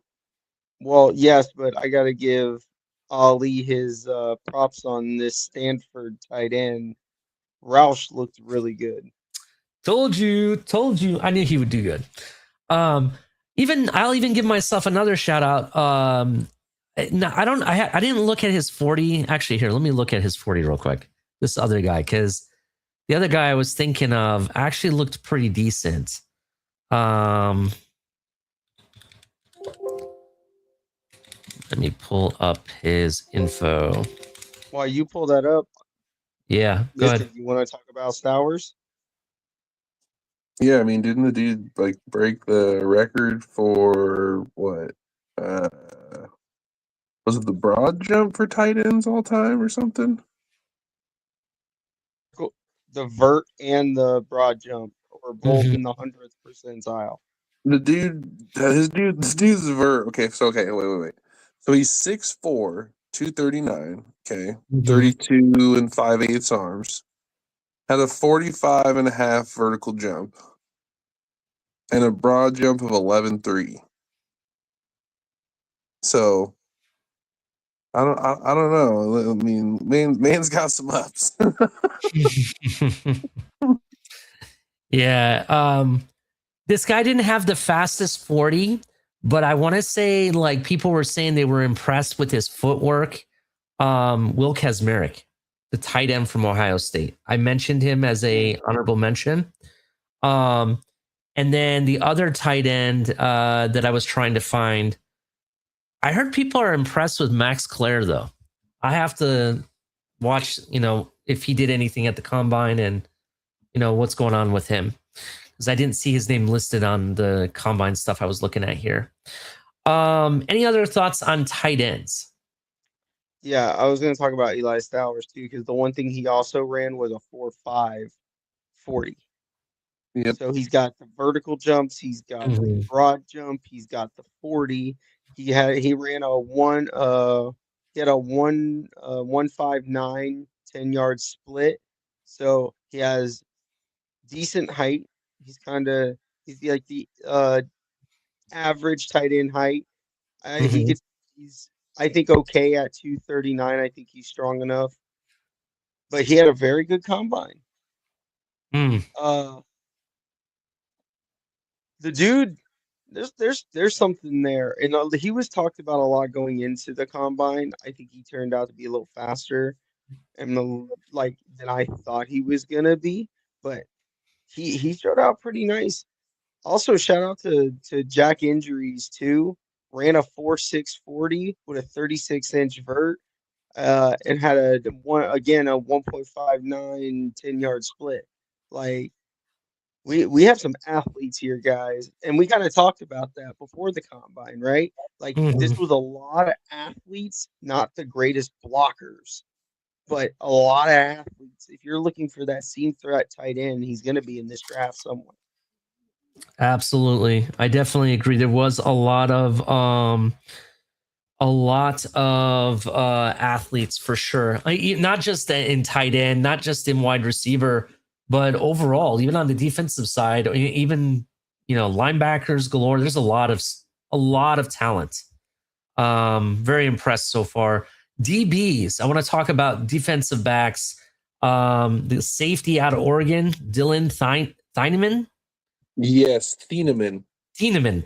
[SPEAKER 4] Well, yes, but I gotta give Ali his props on this Stanford tight end. Roush looked really good.
[SPEAKER 2] Told you. I knew he would do good. I'll even give myself another shout out. No, I didn't look at his 40. Actually, here, let me look at his 40 real quick. This other guy, because the other guy I was thinking of actually looked pretty decent. Let me pull up his info.
[SPEAKER 4] While you pull that up,
[SPEAKER 2] Yeah, go ahead.
[SPEAKER 4] you want to talk about Stowers?
[SPEAKER 3] Yeah, I mean, didn't the dude like break the record for what? Was it the broad jump for tight ends all time or something?
[SPEAKER 4] The vert and the broad jump were both in the 100th percentile.
[SPEAKER 3] This dude's vert. Okay, wait. So he's 6'4", 239. Okay, 32 and 5/8 arms. Had a 45.5 vertical jump and a broad jump of 11.3. So I don't know. I mean, man's got some ups.
[SPEAKER 2] Yeah. This guy didn't have the fastest 40, but I want to say like people were saying they were impressed with his footwork. Will Kazmarek, the tight end from Ohio State. I mentioned him as a honorable mention. And then the other tight end that I was trying to find, I heard people are impressed with Max Clare, though. I have to watch, if he did anything at the combine and, what's going on with him. Because I didn't see his name listed on the combine stuff I was looking at here. Any other thoughts on tight ends?
[SPEAKER 4] Yeah, I was going to talk about Eli Stowers too, because the one thing he also ran was a 4.5 40.
[SPEAKER 3] Yep.
[SPEAKER 4] So he's got the vertical jumps, he's got the broad jump, he's got the 40. He ran a 1.59 10-yard split. So he has decent height. He's like the average tight end height. He's I think okay at 239. I think he's strong enough. But he had a very good combine. The dude, there's something there, and he was talked about a lot going into the combine. I think he turned out to be a little faster and than I thought he was gonna be, but he showed out pretty nice. Also, shout out to Jack Injuries too. Ran a 4.6 40 with a 36-inch vert, and had a 1.59 10-yard split. Like. We have some athletes here, guys, and we kind of talked about that before the combine, right? Like this was a lot of athletes, not the greatest blockers, but a lot of athletes. If you're looking for that seam threat tight end, he's going to be in this draft somewhere.
[SPEAKER 2] Absolutely. I definitely agree. There was a lot of a lot of athletes for sure. Like, not just in tight end, not just in wide receiver, but overall, even on the defensive side, even linebackers galore. There's a lot of talent. Very impressed so far. DBs. I want to talk about defensive backs. The safety out of Oregon, Dylan Thieneman.
[SPEAKER 3] Yes, Thieneman.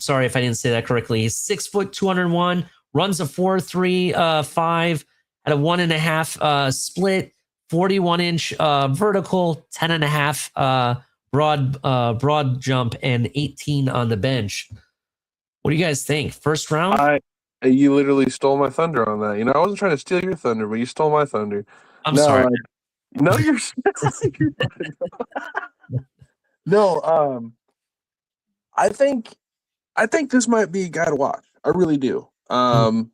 [SPEAKER 2] Sorry if I didn't say that correctly. He's 6 foot 201, runs a 4.3 at a 1.5 split, 41-inch vertical, 10.5 broad jump, and 18 on the bench. What do you guys think? First round?
[SPEAKER 3] You literally stole my thunder on that. I wasn't trying to steal your thunder, but you stole my thunder.
[SPEAKER 2] I'm sorry.
[SPEAKER 3] No, you're you're fine. No, I think this might be a guy to watch. I really do. And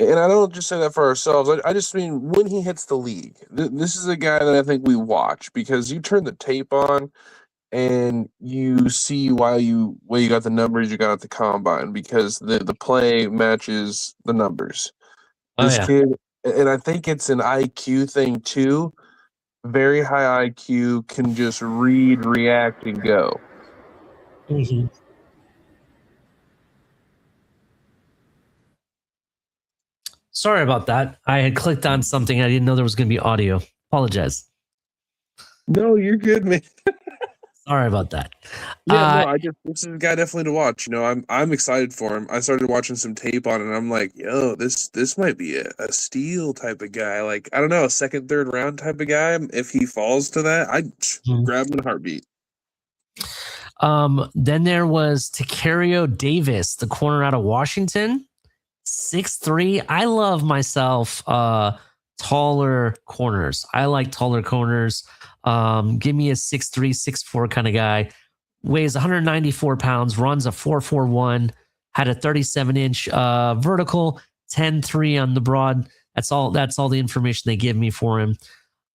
[SPEAKER 3] I don't just say that for ourselves. I just mean when he hits the league. This is a guy that I think we watch because you turn the tape on and you see why you got the numbers you got at the combine because the play matches the numbers. This kid, and I think it's an IQ thing too. Very high IQ, can just read, react, and go.
[SPEAKER 2] Mm-hmm. Sorry about that. I had clicked on something. I didn't know there was going to be audio. Apologize.
[SPEAKER 3] No, you're good, man.
[SPEAKER 2] Sorry about that.
[SPEAKER 3] Yeah, this is a guy definitely to watch. I'm excited for him. I started watching some tape on it, and I'm like, yo, this might be a steal type of guy. Like, I don't know, a second, third round type of guy. If he falls to that, I'd grab him in a heartbeat.
[SPEAKER 2] Then there was Tacario Davis, the corner out of Washington, 6'3". I love myself taller corners. I like taller corners. Give me a 6'3", 6'4" kind of guy. Weighs 194 pounds, runs a 4.41, had a 37-inch vertical, 10.3 on the broad. That's all the information they give me for him.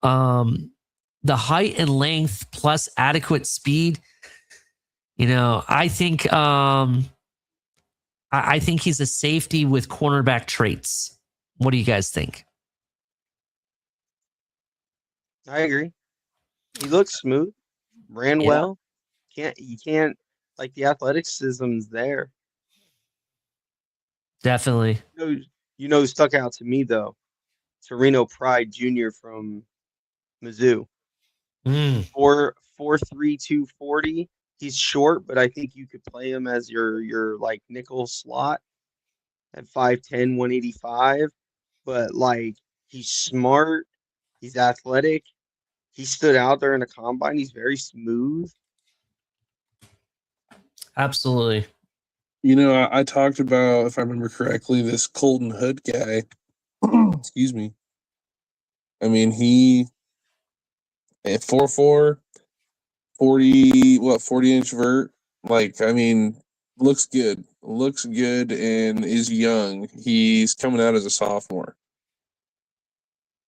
[SPEAKER 2] The height and length plus adequate speed. I think I think he's a safety with cornerback traits. What do you guys think?
[SPEAKER 4] I agree. He looks smooth, ran well. You can't like the athleticism's there.
[SPEAKER 2] Definitely.
[SPEAKER 4] Who stuck out to me though? Torino Pride Jr. from Mizzou. 4'3", 240. He's short, but I think you could play him as your like nickel slot at 5'10", 185. But like he's smart, he's athletic. He stood out there in the combine. He's very smooth.
[SPEAKER 2] Absolutely.
[SPEAKER 3] I talked about, if I remember correctly, this Colton Hood guy. Excuse me. I mean, he at 4'4", 40-inch vert. Like, I mean, looks good. Looks good and is young. He's coming out as a sophomore.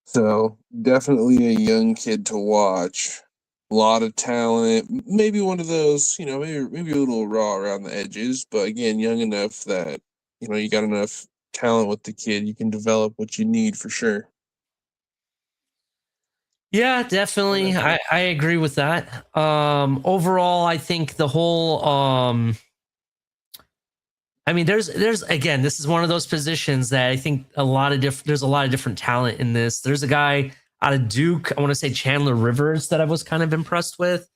[SPEAKER 3] So definitely a young kid to watch. A lot of talent. Maybe one of those, maybe a little raw around the edges, but again, young enough that, you got enough talent with the kid. You can develop what you need for sure.
[SPEAKER 2] Yeah, definitely. I agree with that. Overall, I think the whole there's again, this is one of those positions that I think there's a lot of different talent in this. There's a guy out of Duke, I want to say Chandler Rivers, that I was kind of impressed with.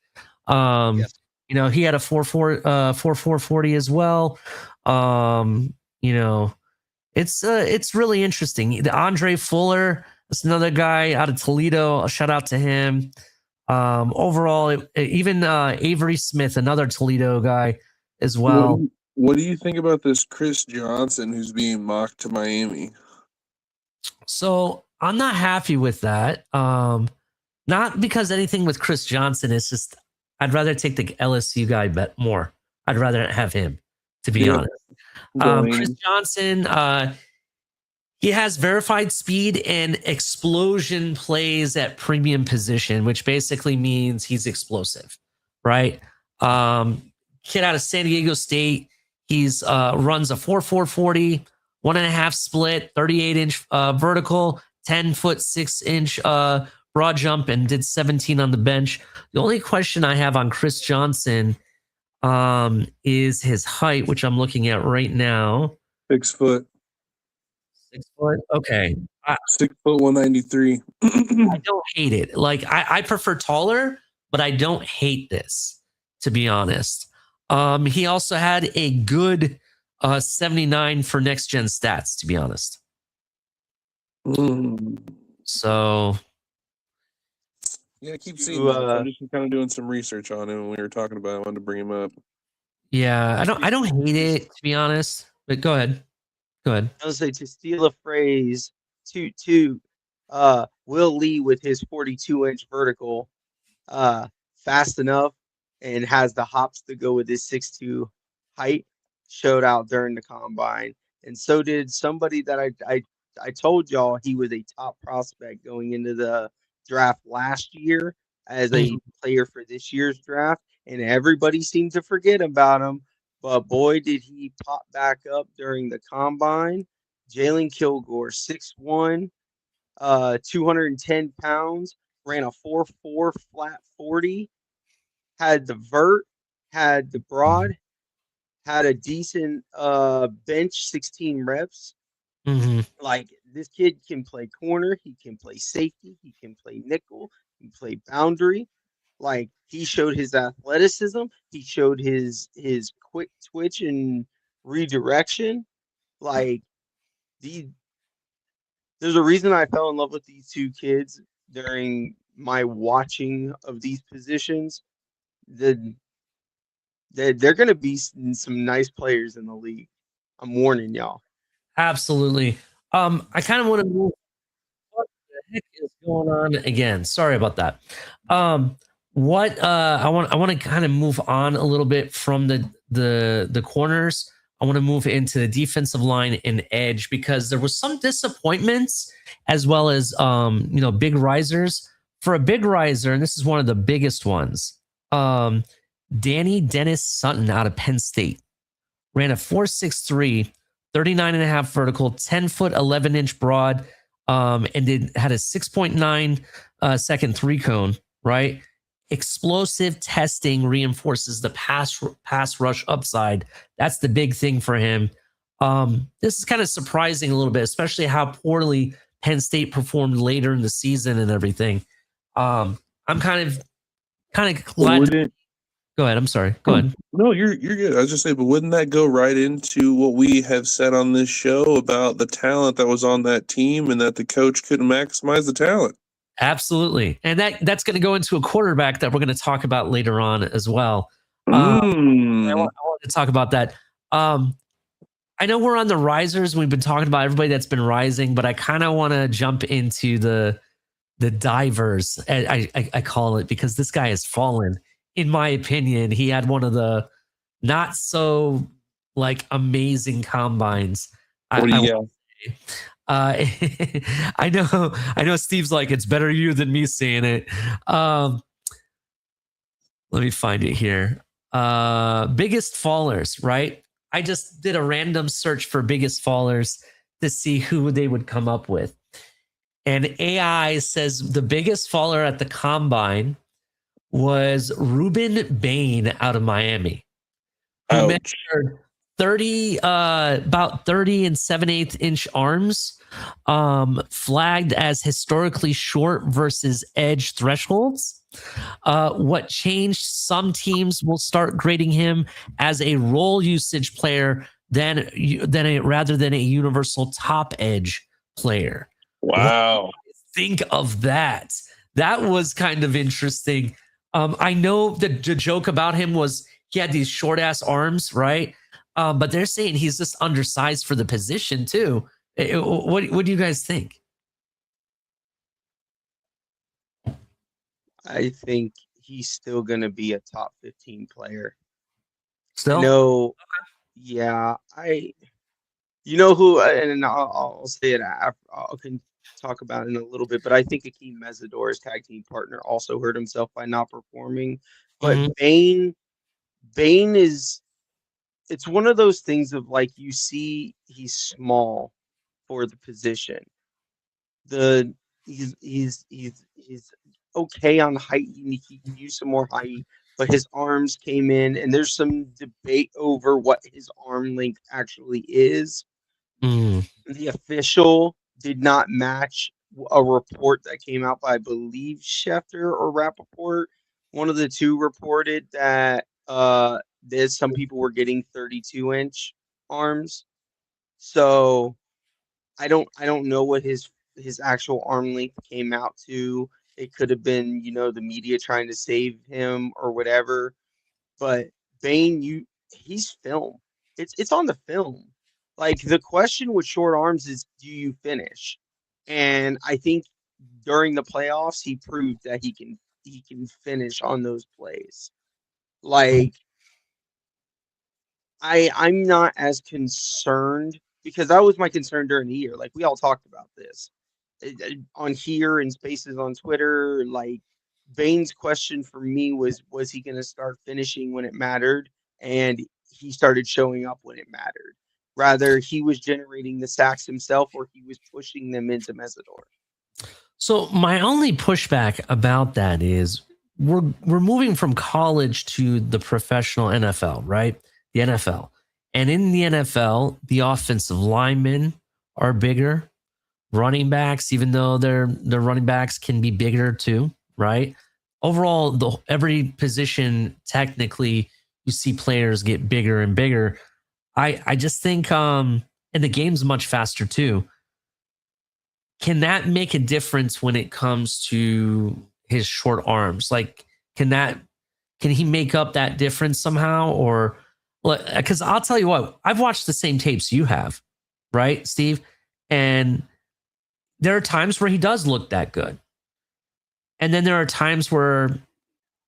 [SPEAKER 2] Yes. He had a 4.40 as well. It's really interesting. The Andre Fuller, that's another guy out of Toledo. A shout out to him. Overall, even Avery Smith, another Toledo guy as well.
[SPEAKER 3] What do you think about this Chris Johnson who's being mocked to Miami?
[SPEAKER 2] So I'm not happy with that. Not because anything with Chris Johnson. It's just I'd rather take the LSU guy more. I'd rather have him, to be honest. Chris Johnson, he has verified speed and explosion plays at premium position, which basically means he's explosive, right? Kid out of San Diego State. He's runs a 4.40, 1.5 split, 38-inch vertical, 10-foot 6-inch broad jump, and did 17 on the bench. The only question I have on Chris Johnson is his height, which I'm looking at right now.
[SPEAKER 3] 6 foot.
[SPEAKER 2] 6 foot. Okay.
[SPEAKER 3] 6 foot 193.
[SPEAKER 2] I don't hate it. Like I prefer taller, but I don't hate this, to be honest. He also had a good 79 for next gen stats, to be honest. So
[SPEAKER 3] yeah, I keep seeing that. I'm just kind of doing some research on him when we were talking about it. I wanted to bring him up.
[SPEAKER 2] Yeah, I don't hate it, to be honest. But go ahead. Go ahead.
[SPEAKER 4] I was say, to steal a phrase, to Will Lee with his 42-inch vertical, fast enough and has the hops to go with his 6'2" height, showed out during the combine. And so did somebody that I told y'all he was a top prospect going into the draft last year as a player for this year's draft, and everybody seemed to forget about him. But boy, did he pop back up during the combine. Jalen Kilgore, 6'1", 210 pounds, ran a 4.4 flat 40, had the vert, had the broad, had a decent bench, 16 reps. Like, this kid can play corner, he can play safety, he can play nickel, he can play boundary. Like, he showed his athleticism, he showed his quick twitch and redirection. Like, there's a reason I fell in love with these two kids during my watching of these positions. They're going to be some nice players in the league. I'm warning y'all.
[SPEAKER 2] Absolutely. I kind of want to move. What the heck is going on again? Sorry about that. What I want to kind of move on a little bit from the corners. I want to move into the defensive line and edge, because there was some disappointments as well as big risers. For a big riser, and this is one of the biggest ones, Danny Dennis Sutton out of Penn State ran a 4.63, 39.5 vertical, 10-foot 11-inch broad, and had a 6.9 second 3-cone, right? Explosive testing reinforces the pass rush upside. That's the big thing for him. This is kind of surprising a little bit, especially how poorly Penn State performed later in the season and everything. I'm kind of glad. Go ahead. I'm sorry. Go ahead.
[SPEAKER 3] No, you're good. I was just saying, but wouldn't that go right into what we have said on this show about the talent that was on that team and that the coach couldn't maximize the talent?
[SPEAKER 2] Absolutely. And that's going to go into a quarterback that we're going to talk about later on as well. I want to talk about that. I know we're on the risers. We've been talking about everybody that's been rising, but I kind of want to jump into the divers. I call it, because this guy has fallen. In my opinion, he had one of the not so amazing combines. I know Steve's like, it's better you than me saying it. Let me find it here. Biggest fallers, right? I just did a random search for biggest fallers to see who they would come up with. And AI says the biggest faller at the combine was Ruben Bain out of Miami, who measured 30, about 30 and 7/8 inch arms, flagged as historically short versus edge thresholds. What changed? Some teams will start grading him as a role usage player rather than a universal top edge player.
[SPEAKER 3] Wow.
[SPEAKER 2] Think of that. That was kind of interesting. I know the joke about him was he had these short ass arms, right? But they're saying he's just undersized for the position too. What do you guys think?
[SPEAKER 4] I think he's still going to be a top 15 player.
[SPEAKER 2] Still?
[SPEAKER 4] No. Yeah. You know who, and I'll say it after, I can talk about it in a little bit, but I think Akeem Mesidor's tag team partner also hurt himself by not performing. But Bain is it's one of those things of like you see he's small for the position. The he's okay on height. He can use some more height, but his arms came in, and there's some debate over what his arm length actually is.
[SPEAKER 2] Mm.
[SPEAKER 4] The official did not match a report that came out by, I believe, Schefter or Rappaport. One of the two reported that there's some people were getting 32-inch arms. So I don't know what his actual arm length came out to. It could have been, the media trying to save him or whatever. But Bane, he's film. It's on the film. Like the question with short arms is, do you finish? And I think during the playoffs, he proved that he can finish on those plays. Like I'm not as concerned because that was my concern during the year. Like we all talked about this on here and spaces on Twitter. Like Bane's question for me was he going to start finishing when it mattered? And he started showing up when it mattered. Rather, he was generating the sacks himself or he was pushing them into Mesidor.
[SPEAKER 2] So my only pushback about that is we're moving from college to the professional NFL, right? The NFL. And in the NFL, the offensive linemen are bigger. Running backs, even though their running backs can be bigger too, right? Overall, every position technically you see players get bigger and bigger. I just think and the game's much faster too. Can that make a difference when it comes to his short arms? Like, can he make up that difference somehow? Or because I'll tell you what, I've watched the same tapes you have, right, Steve? And there are times where he does look that good. And then there are times where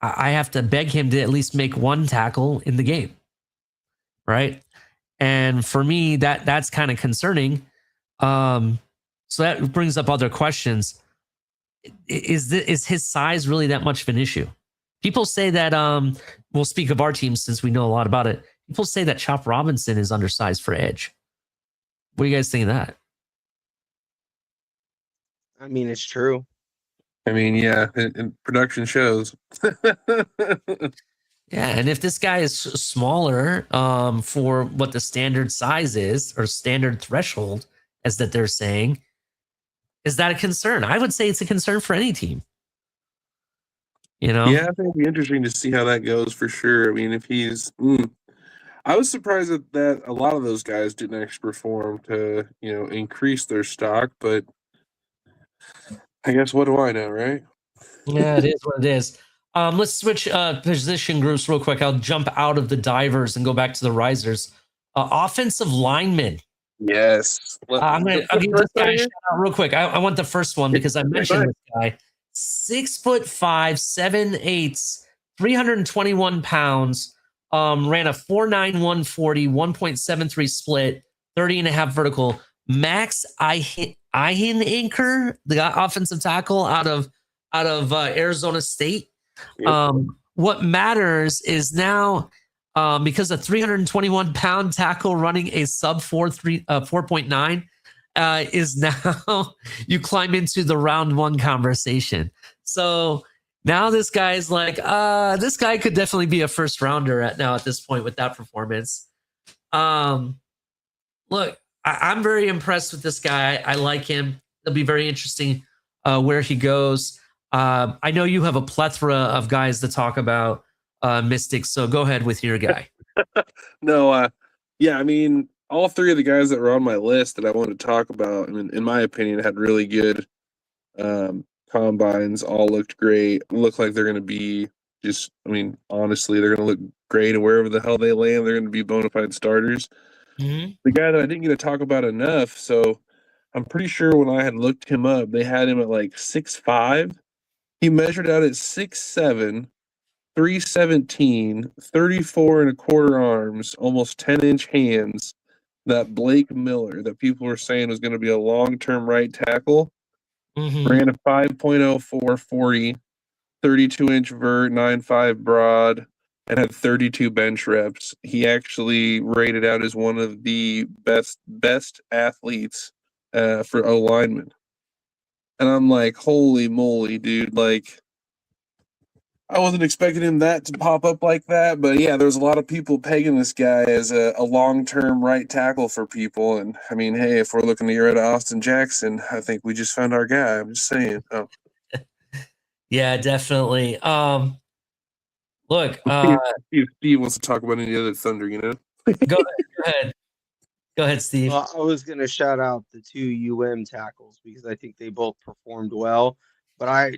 [SPEAKER 2] I have to beg him to at least make one tackle in the game. Right. And for me, that's kind of concerning. So that brings up other questions. Is his size really that much of an issue? People say that, we'll speak of our team since we know a lot about it. People say that Chop Robinson is undersized for edge. What do you guys think of that?
[SPEAKER 4] I mean, it's true.
[SPEAKER 3] I mean, yeah, and production shows.
[SPEAKER 2] Yeah, and if this guy is smaller for what the standard size is or standard threshold, as that they're saying, is that a concern? I would say it's a concern for any team.
[SPEAKER 3] Yeah, I think it'd be interesting to see how that goes for sure. I mean, if he's, I was surprised that a lot of those guys didn't actually perform to, increase their stock, but I guess what do I know, right?
[SPEAKER 2] Yeah, it is what it is. Let's switch position groups real quick. I'll jump out of the divers and go back to the risers. Offensive linemen.
[SPEAKER 3] Yes.
[SPEAKER 2] I'll give this guy a shout out real quick. I want the first one because I mentioned this guy. 6'5", 7/8, 321 pounds. Ran a 4.9 140, 1.73 split, 30.5 vertical. Max Ihenanker, the offensive tackle out of Arizona State.
[SPEAKER 3] Yep.
[SPEAKER 2] What matters is now because a 321-pound tackle running a sub 4.9 is now you climb into the round one conversation. So now this guy's like, this guy could definitely be a first rounder at this point with that performance. Look, I'm very impressed with this guy. I like him. It'll be very interesting where he goes. I know you have a plethora of guys to talk about Mystics, so go ahead with your guy.
[SPEAKER 3] No, yeah, I mean, all three of the guys that were on my list that I wanted to talk about, I mean, in my opinion, had really good combines. All looked great. Look like they're going to be just, I mean, honestly, they're going to look great, and wherever the hell they land, they're going to be bona fide starters.
[SPEAKER 2] Mm-hmm.
[SPEAKER 3] The guy that I didn't get to talk about enough, so I'm pretty sure when I had looked him up, they had him at like 6'5". He measured out at 6'7", 317, 34 and a quarter arms, almost 10-inch hands. That Blake Miller that people were saying was going to be a long-term right tackle, ran a 5.04 40, 32-inch vert, 9.5 broad, and had 32 bench reps. He actually rated out as one of the best athletes for O lineman. And I'm like, holy moly, dude! Like, I wasn't expecting him to pop up like that, but yeah, there's a lot of people pegging this guy as a long-term right tackle for people. And I mean, hey, if we're looking to get rid of Austin Jackson, I think we just found our guy. I'm just saying. Oh.
[SPEAKER 2] Yeah, definitely. Look,
[SPEAKER 3] Steve wants to talk about any other Thunder, you know?
[SPEAKER 2] go ahead. Go ahead, Steve.
[SPEAKER 4] Well, I was gonna shout out the two tackles because I think they both performed well. But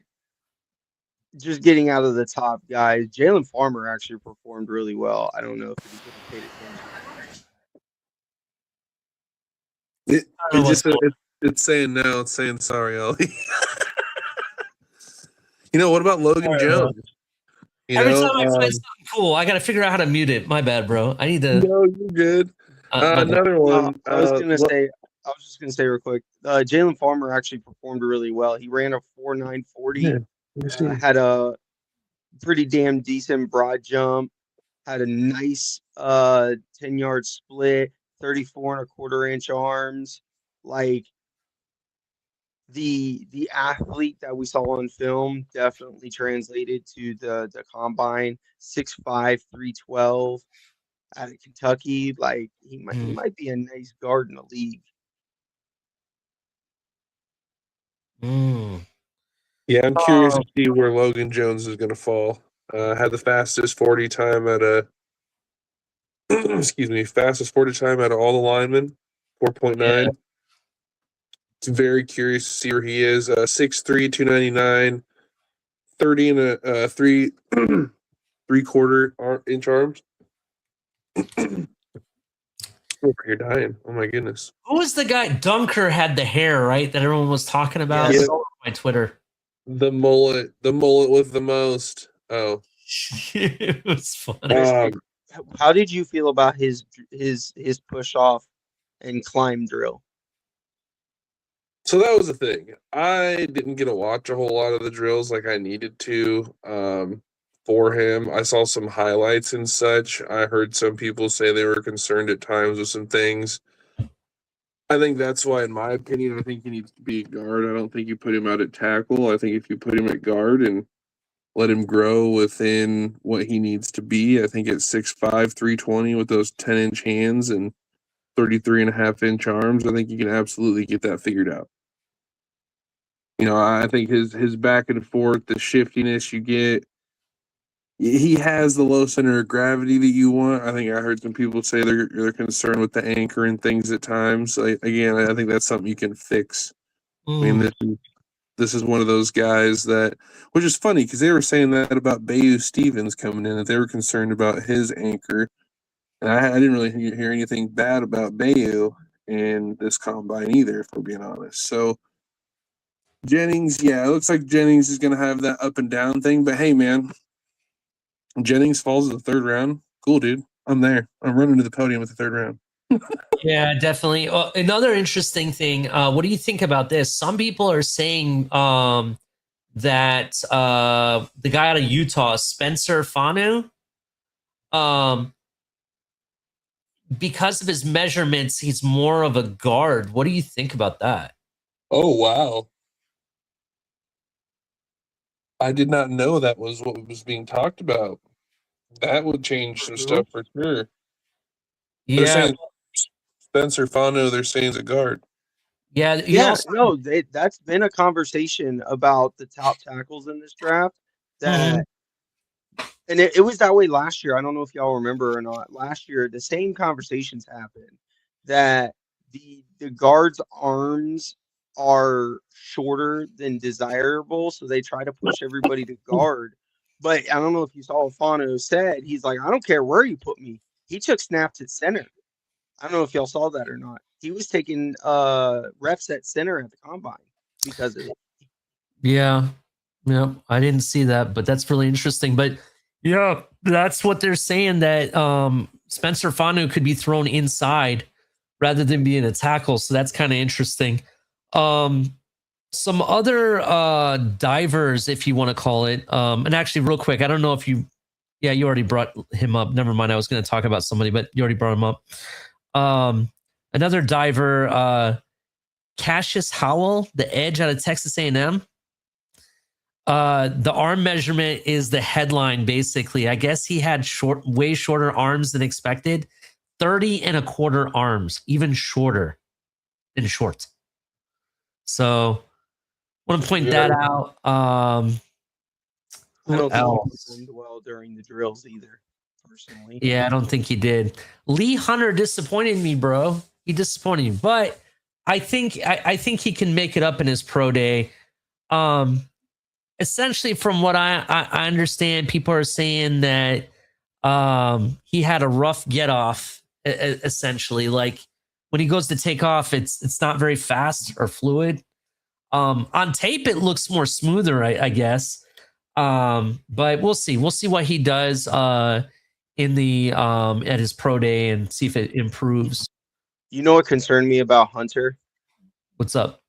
[SPEAKER 4] just getting out of the top guys, Jalen Farmer actually performed really well. I don't know if you paid attention.
[SPEAKER 3] It's saying no, it's saying sorry, Ollie. What about Logan Jones?
[SPEAKER 2] Every time I find something cool, I got to figure out how to mute it. My bad, bro. I need to.
[SPEAKER 3] No, you're good. Another one.
[SPEAKER 4] I was just gonna say real quick. Jalen Farmer actually performed really well. He ran a 4.940. Yeah. Had a pretty damn decent broad jump. Had a nice 10-yard split. 34.25-inch arms. Like the athlete that we saw on film definitely translated to the combine. 6'5", 312 out of Kentucky. Like he might be a nice guard in the league.
[SPEAKER 3] Yeah, I'm curious to see where Logan Jones is going to fall. Had the fastest 40 time out of fastest 40 time out of all the linemen, 4.9. Yeah. It's very curious to see where he is. 6'3", 299, 30 and a 3/4 inch arms. You're dying. Oh my goodness.
[SPEAKER 2] Who was the guy? Dunker had the hair, right? That everyone was talking about.
[SPEAKER 3] Yes.
[SPEAKER 2] On my Twitter.
[SPEAKER 3] The mullet with the most. Oh,
[SPEAKER 2] it was funny.
[SPEAKER 4] How did you feel about his push off and climb drill?
[SPEAKER 3] So that was the thing. I didn't get to watch a whole lot of the drills like I needed to for him. I saw some highlights and such. I heard some people say they were concerned at times with some things. I think that's why, in my opinion, I think he needs to be a guard. I don't think you put him out at tackle. I think if you put him at guard and let him grow within what he needs to be, I think at 6'5", 320 with those 10-inch hands and 33.5-inch arms, I think you can absolutely get that figured out. I think his back and forth, the shiftiness you get, he has the low center of gravity that you want. I think I heard some people say they're concerned with the anchor and things at times. Again, I think that's something you can fix. I mean, this is one of those guys that, which is funny because they were saying that about Bayou Stevens coming in, that they were concerned about his anchor. And I didn't really hear anything bad about Bayou in this combine either, if we're being honest. So Jennings, yeah, it looks like Jennings is going to have that up and down thing. But hey, man, Jennings falls in the third round. Cool, dude. I'm there. I'm running to the podium at the third round.
[SPEAKER 2] Yeah, definitely. Another interesting thing. What do you think about this? Some people are saying that the guy out of Utah, Spencer Fanu, because of his measurements, he's more of a guard. What do you think about that?
[SPEAKER 3] Oh, wow. I did not know that was what was being talked about. That would change some stuff for sure.
[SPEAKER 2] Yeah.
[SPEAKER 3] They're saying Spencer Fano, they're saying is a guard.
[SPEAKER 2] Yeah.
[SPEAKER 4] That's been a conversation about the top tackles in this draft. And it was that way last year. I don't know if y'all remember or not. Last year, the same conversations happened that the guards' arms are shorter than desirable, so they try to push everybody to guard. But I don't know if you saw what Fano said. He's like, I don't care where you put me. He took snaps at center. I don't know if y'all saw that or not. He was taking reps at center at the combine because of it.
[SPEAKER 2] Yeah. Yeah, I didn't see that, but that's really interesting. But yeah, that's what they're saying, that Spencer Fanu could be thrown inside rather than being a tackle. So that's kind of interesting. Some other divers, if you want to call it. And actually, real quick, I don't know if you Yeah, you already brought him up. Never mind. I was going to talk about somebody, but you already brought him up. Another diver, Cassius Howell, the edge out of Texas A&M. The arm measurement is the headline, basically. I guess he had way shorter arms than expected. 30 and a quarter arms, even shorter than short. So, want to point that out.
[SPEAKER 4] I don't think he
[SPEAKER 2] else?
[SPEAKER 4] performed well during the drills either, personally.
[SPEAKER 2] Yeah, I don't think he did. Lee Hunter disappointed me, bro. He disappointed me, but I think he can make it up in his pro day. Essentially, from what I understand, people are saying that he had a rough get off. Essentially, like when he goes to take off, it's not very fast or fluid. On tape, it looks more smoother, I guess. But we'll see. We'll see what he does in the at his pro day and see if it improves.
[SPEAKER 4] You know what concerned me about Hunter?
[SPEAKER 2] What's up?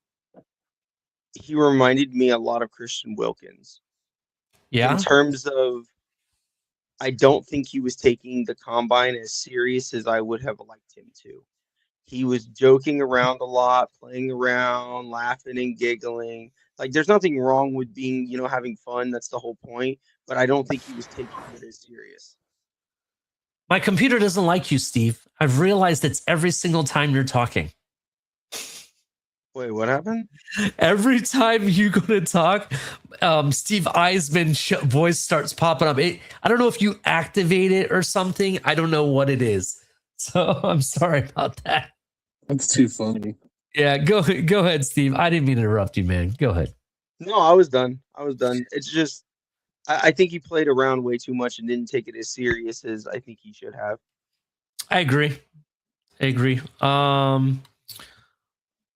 [SPEAKER 4] He reminded me a lot of Christian Wilkins.
[SPEAKER 2] Yeah.
[SPEAKER 4] In terms of, I don't think he was taking the combine as serious as I would have liked him to. He was joking around a lot, playing around, laughing and giggling. Like, there's nothing wrong with being, having fun. That's the whole point. But I don't think he was taking it as serious.
[SPEAKER 2] My computer doesn't like you, Steve. I've realized it's every single time you're talking.
[SPEAKER 4] Wait, what happened?
[SPEAKER 2] Every time you go to talk, Steve Eisman's voice starts popping up. I don't know if you activate it or something. I don't know what it is. So I'm sorry about that.
[SPEAKER 3] That's too funny.
[SPEAKER 2] Yeah, go ahead, Steve. I didn't mean to interrupt you, man. Go ahead.
[SPEAKER 4] No, I was done. It's just, I think he played around way too much and didn't take it as serious as I think he should have.
[SPEAKER 2] I agree.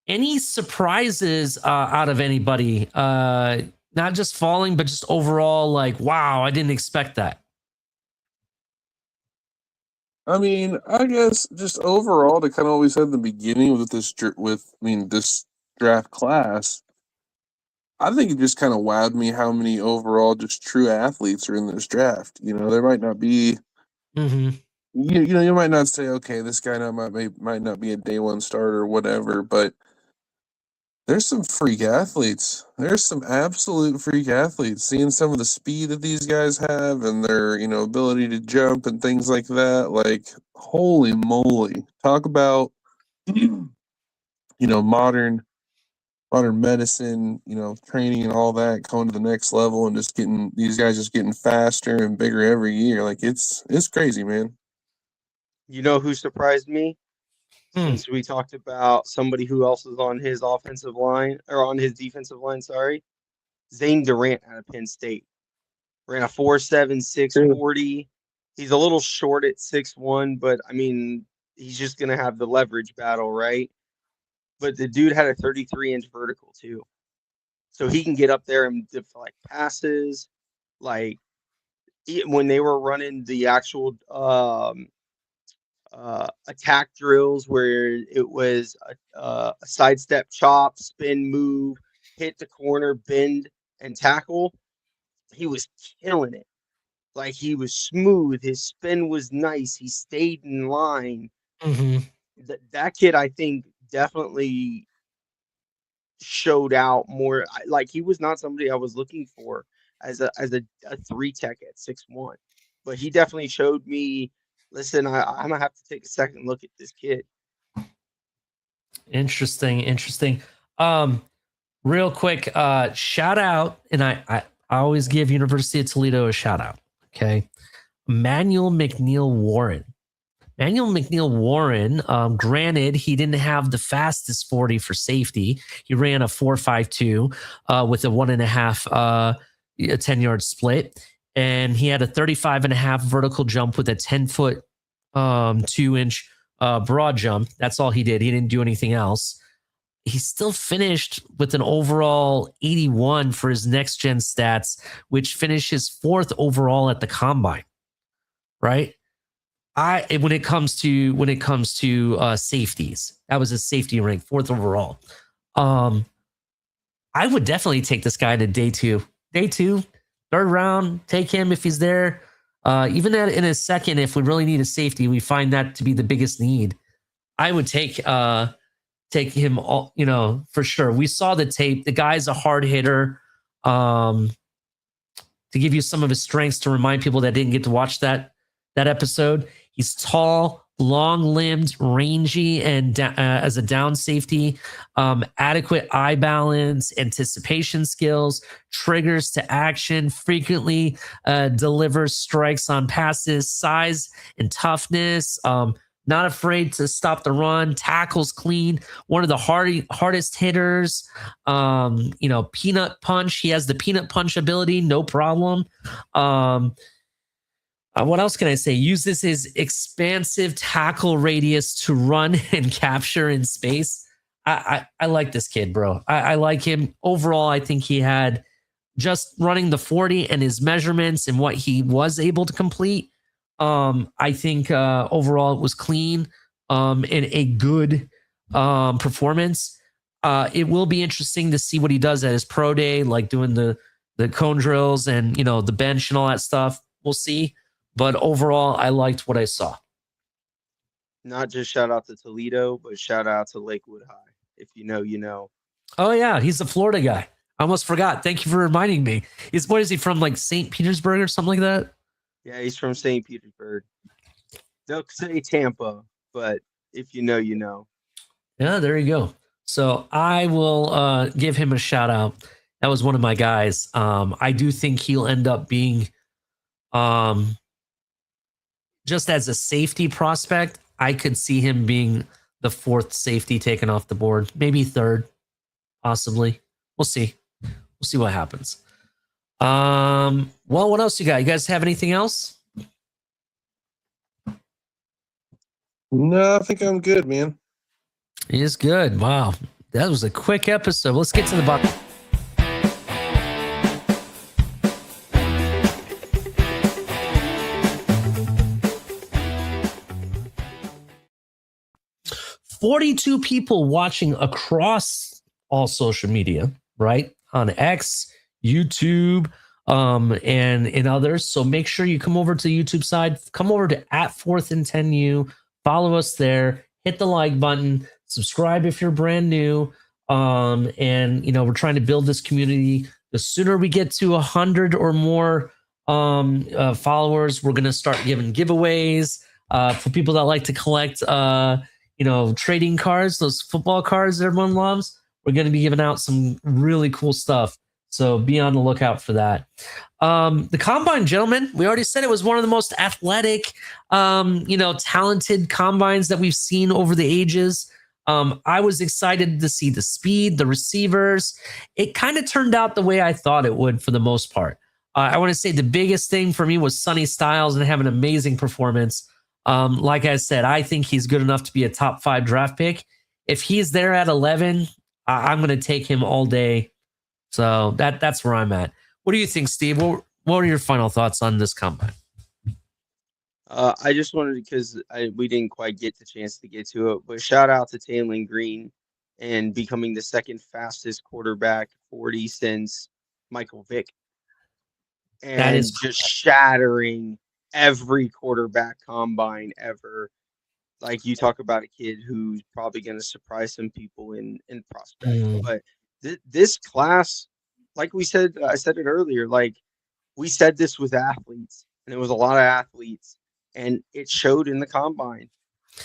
[SPEAKER 2] Any surprises out of anybody? Not just falling, but just overall, like, wow, I didn't expect that.
[SPEAKER 3] I mean, I guess just overall to kind of what we said in the beginning with this draft class, I think it just kind of wowed me how many overall just true athletes are in this draft. There might not be, you might not say, okay, this guy might not be a day one starter or whatever, but there's some freak athletes. There's some absolute freak athletes. Seeing some of the speed that these guys have and their, ability to jump and things like that. Like, holy moly. Talk about, modern medicine, training and all that going to the next level and these guys just getting faster and bigger every year. Like, it's crazy, man.
[SPEAKER 4] You know who surprised me? Since we talked about somebody who else is on his offensive line or on his defensive line, sorry, Zane Durant out of Penn State ran a 4.7 640. He's a little short at 6'1", but I mean, he's just gonna have the leverage battle, right? But the dude had a 33-inch vertical too, so he can get up there and deflect passes. Like when they were running the actual attack drills where it was a sidestep, chop, spin, move, hit the corner, bend, and tackle, he was killing it. Like, he was smooth. His spin was nice. He stayed in line. That kid, I think, definitely showed out more. Like, he was not somebody I was looking for as a 3-tech at 6'1", but he definitely showed me, listen, I'm gonna have to take a second look at this kid.
[SPEAKER 2] Interesting. Real quick, shout out, and I always give University of Toledo a shout out. Okay, Manuel McNeil Warren. Granted, he didn't have the fastest 40 for safety. He ran a 4.52 with a 1.5 a 10-yard split. And he had a 35.5 vertical jump with a 10-foot 2-inch broad jump. That's all he did. He didn't do anything else. He still finished with an overall 81 for his next gen stats, which finishes 4th overall at the combine. Right? When it comes to safeties, that was a safety rank, 4th overall. I would definitely take this guy to day two, 3rd round. Take him if he's there. Even that in a second, if we really need a safety, we find that to be the biggest need. I would take him all, for sure. We saw the tape. The guy's a hard hitter. To give you some of his strengths to remind people that didn't get to watch that episode, he's tall, long-limbed, rangy, and as a down safety, adequate eye balance, anticipation skills, triggers to action, frequently delivers strikes on passes, size and toughness, not afraid to stop the run, tackles clean, one of the hardest hitters, peanut punch. He has the peanut punch ability, no problem. What else can I say? Uses his expansive tackle radius to run and capture in space. I like this kid, bro. I like him. Overall, I think he had just running the 40 and his measurements and what he was able to complete. I think overall it was clean and a good performance. It will be interesting to see what he does at his pro day, like doing the cone drills and the bench and all that stuff. We'll see. But overall, I liked what I saw.
[SPEAKER 4] Not just shout out to Toledo, but shout out to Lakewood High. If you know, you know.
[SPEAKER 2] Oh yeah, he's the Florida guy. I almost forgot. Thank you for reminding me. What is he from, like St. Petersburg or something like that?
[SPEAKER 4] Yeah, he's from St. Petersburg. They'll say Tampa, but if you know, you know. Yeah,
[SPEAKER 2] there you go. So I will give him a shout out. That was one of my guys. I do think he'll end up being just as a safety prospect. I could see him being the fourth safety taken off the board, maybe third, possibly. We'll see. We'll see what happens. Well, what else you got? You guys have anything else?
[SPEAKER 3] No, I think I'm good, man.
[SPEAKER 2] He is good. Wow. That was a quick episode. Let's get to the bottom. $42 people watching across all social media, right? On X, YouTube, and in others. So make sure you come over to the YouTube side, come over to @4th and 10U, follow us there, hit the like button, subscribe if you're brand new. And we're trying to build this community. The sooner we get to 100 or more followers, we're going to start giving giveaways for people that like to collect trading cards, those football cards that everyone loves. We're going to be giving out some really cool stuff. So be on the lookout for that. The combine, gentlemen, we already said it was one of the most athletic, talented combines that we've seen over the ages. I was excited to see the speed, the receivers. It kind of turned out the way I thought it would for the most part. I want to say the biggest thing for me was Sonny Styles and have an amazing performance. Like I said, I think he's good enough to be a top 5 draft pick. If he's there at 11, I'm going to take him all day. So that's where I'm at. What do you think, Steve? What are your final thoughts on this combine?
[SPEAKER 4] I just wanted, because we didn't quite get the chance to get to it, but shout out to Taylon Green and becoming the second fastest quarterback 40 since Michael Vick. And
[SPEAKER 2] that is
[SPEAKER 4] just shattering every quarterback combine ever. Like, you talk about a kid who's probably going to surprise some people in prospect. But this class, like we said, I said it earlier, like we said this with athletes, and it was a lot of athletes, and it showed in the combine.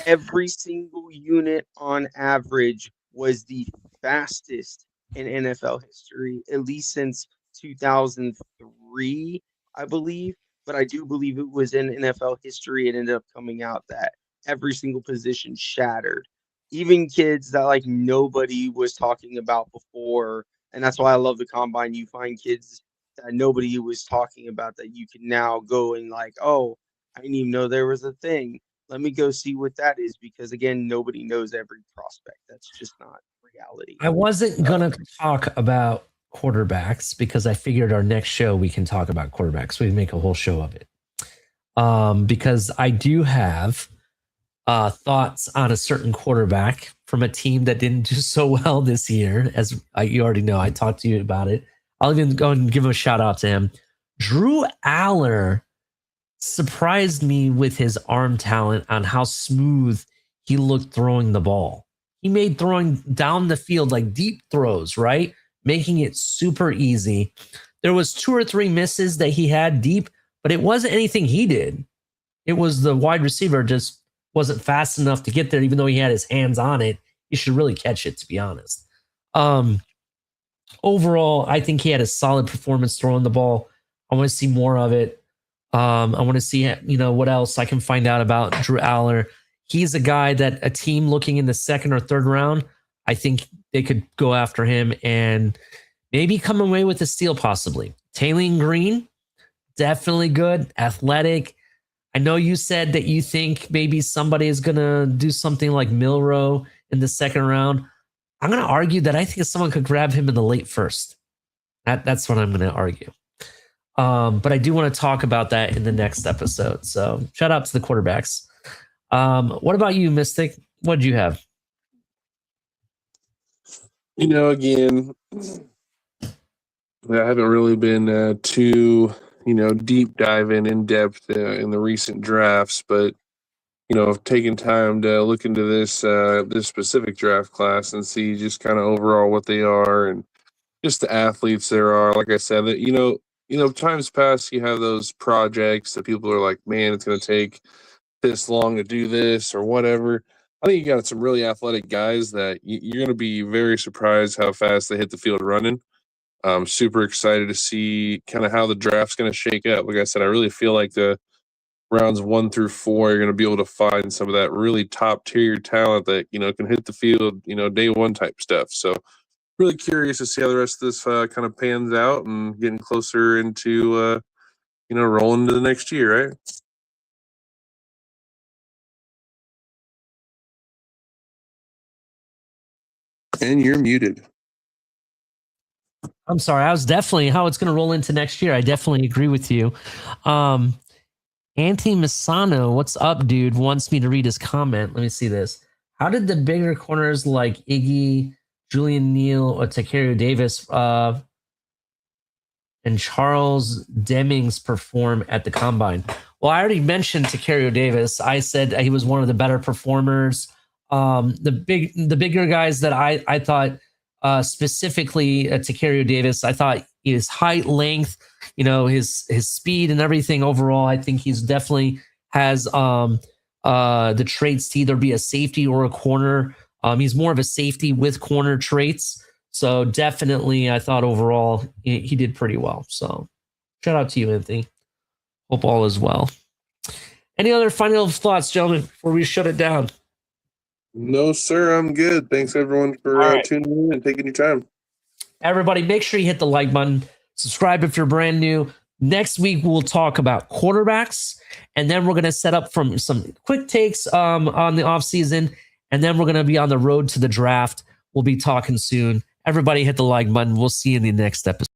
[SPEAKER 4] Every single unit on average was the fastest in NFL history, at least since 2003, I believe. But I do believe it was in NFL history. It ended up coming out that every single position shattered. Even kids that like nobody was talking about before. And that's why I love the combine. You find kids that nobody was talking about that you can now go and like, oh, I didn't even know there was a thing. Let me go see what that is, because again, nobody knows every prospect. That's just not reality.
[SPEAKER 2] I wasn't going to talk about quarterbacks because I figured our next show we can talk about quarterbacks. We can make a whole show of it. Because I do have thoughts on a certain quarterback from a team that didn't do so well this year. As you already know, I talked to you about it. I'll even go and give a shout out to him. Drew Aller surprised me with his arm talent on how smooth he looked throwing the ball. He made throwing down the field like deep throws, right? Making it super easy. There was 2 or 3 misses that he had deep, but it wasn't anything he did. It was the wide receiver just wasn't fast enough to get there, even though he had his hands on it. He should really catch it, to be honest. Overall, I think he had a solid performance throwing the ball. I want to see more of it. I want to see, what else I can find out about Drew Aller. He's a guy that a team looking in the 2nd or 3rd round, I think they could go after him and maybe come away with a steal possibly. Taylor Green, definitely good, athletic. I know you said that you think maybe somebody is going to do something like Milrow in the 2nd round. I'm going to argue that I think someone could grab him in the late 1st. That's what I'm going to argue. But I do want to talk about that in the next episode. So shout out to the quarterbacks. What about you, Mystic? What did you have?
[SPEAKER 3] Again, I haven't really been too, deep diving in depth in the recent drafts, but I've taken time to look into this specific draft class and see just kind of overall what they are and just the athletes there are. Like I said, that times past you have those projects that people are like, man, it's going to take this long to do this or whatever. I think you got some really athletic guys that you're going to be very surprised how fast they hit the field running. I'm super excited to see kind of how the draft's going to shake up. Like I said, I really feel like the rounds 1 through 4, you're going to be able to find some of that really top tier talent that, can hit the field, day 1 type stuff. So really curious to see how the rest of this kind of pans out and getting closer into, rolling into the next year, right? And you're muted.
[SPEAKER 2] I'm sorry. I was definitely how it's going to roll into next year. I definitely agree with you. Anthony Misano, what's up, dude? Wants me to read his comment. Let me see this. How did the bigger corners like Iggy, Julian Neal, or Takeru Davis and Charles Demings perform at the combine? Well, I already mentioned Takeru Davis. I said he was one of the better performers. The bigger guys that I thought specifically Takeru Davis, I thought his height, length, his speed and everything overall, I think he's definitely has the traits to either be a safety or a corner. He's more of a safety with corner traits. So definitely I thought overall he did pretty well. So shout out to you, Anthony. Hope all is well. Any other final thoughts, gentlemen, before we shut it down?
[SPEAKER 3] No, sir. I'm good. Thanks, everyone, for tuning in and taking your time.
[SPEAKER 2] Everybody, make sure you hit the like button. Subscribe if you're brand new. Next week, we'll talk about quarterbacks, and then we're going to set up from some quick takes on the offseason, and then we're going to be on the road to the draft. We'll be talking soon. Everybody hit the like button. We'll see you in the next episode.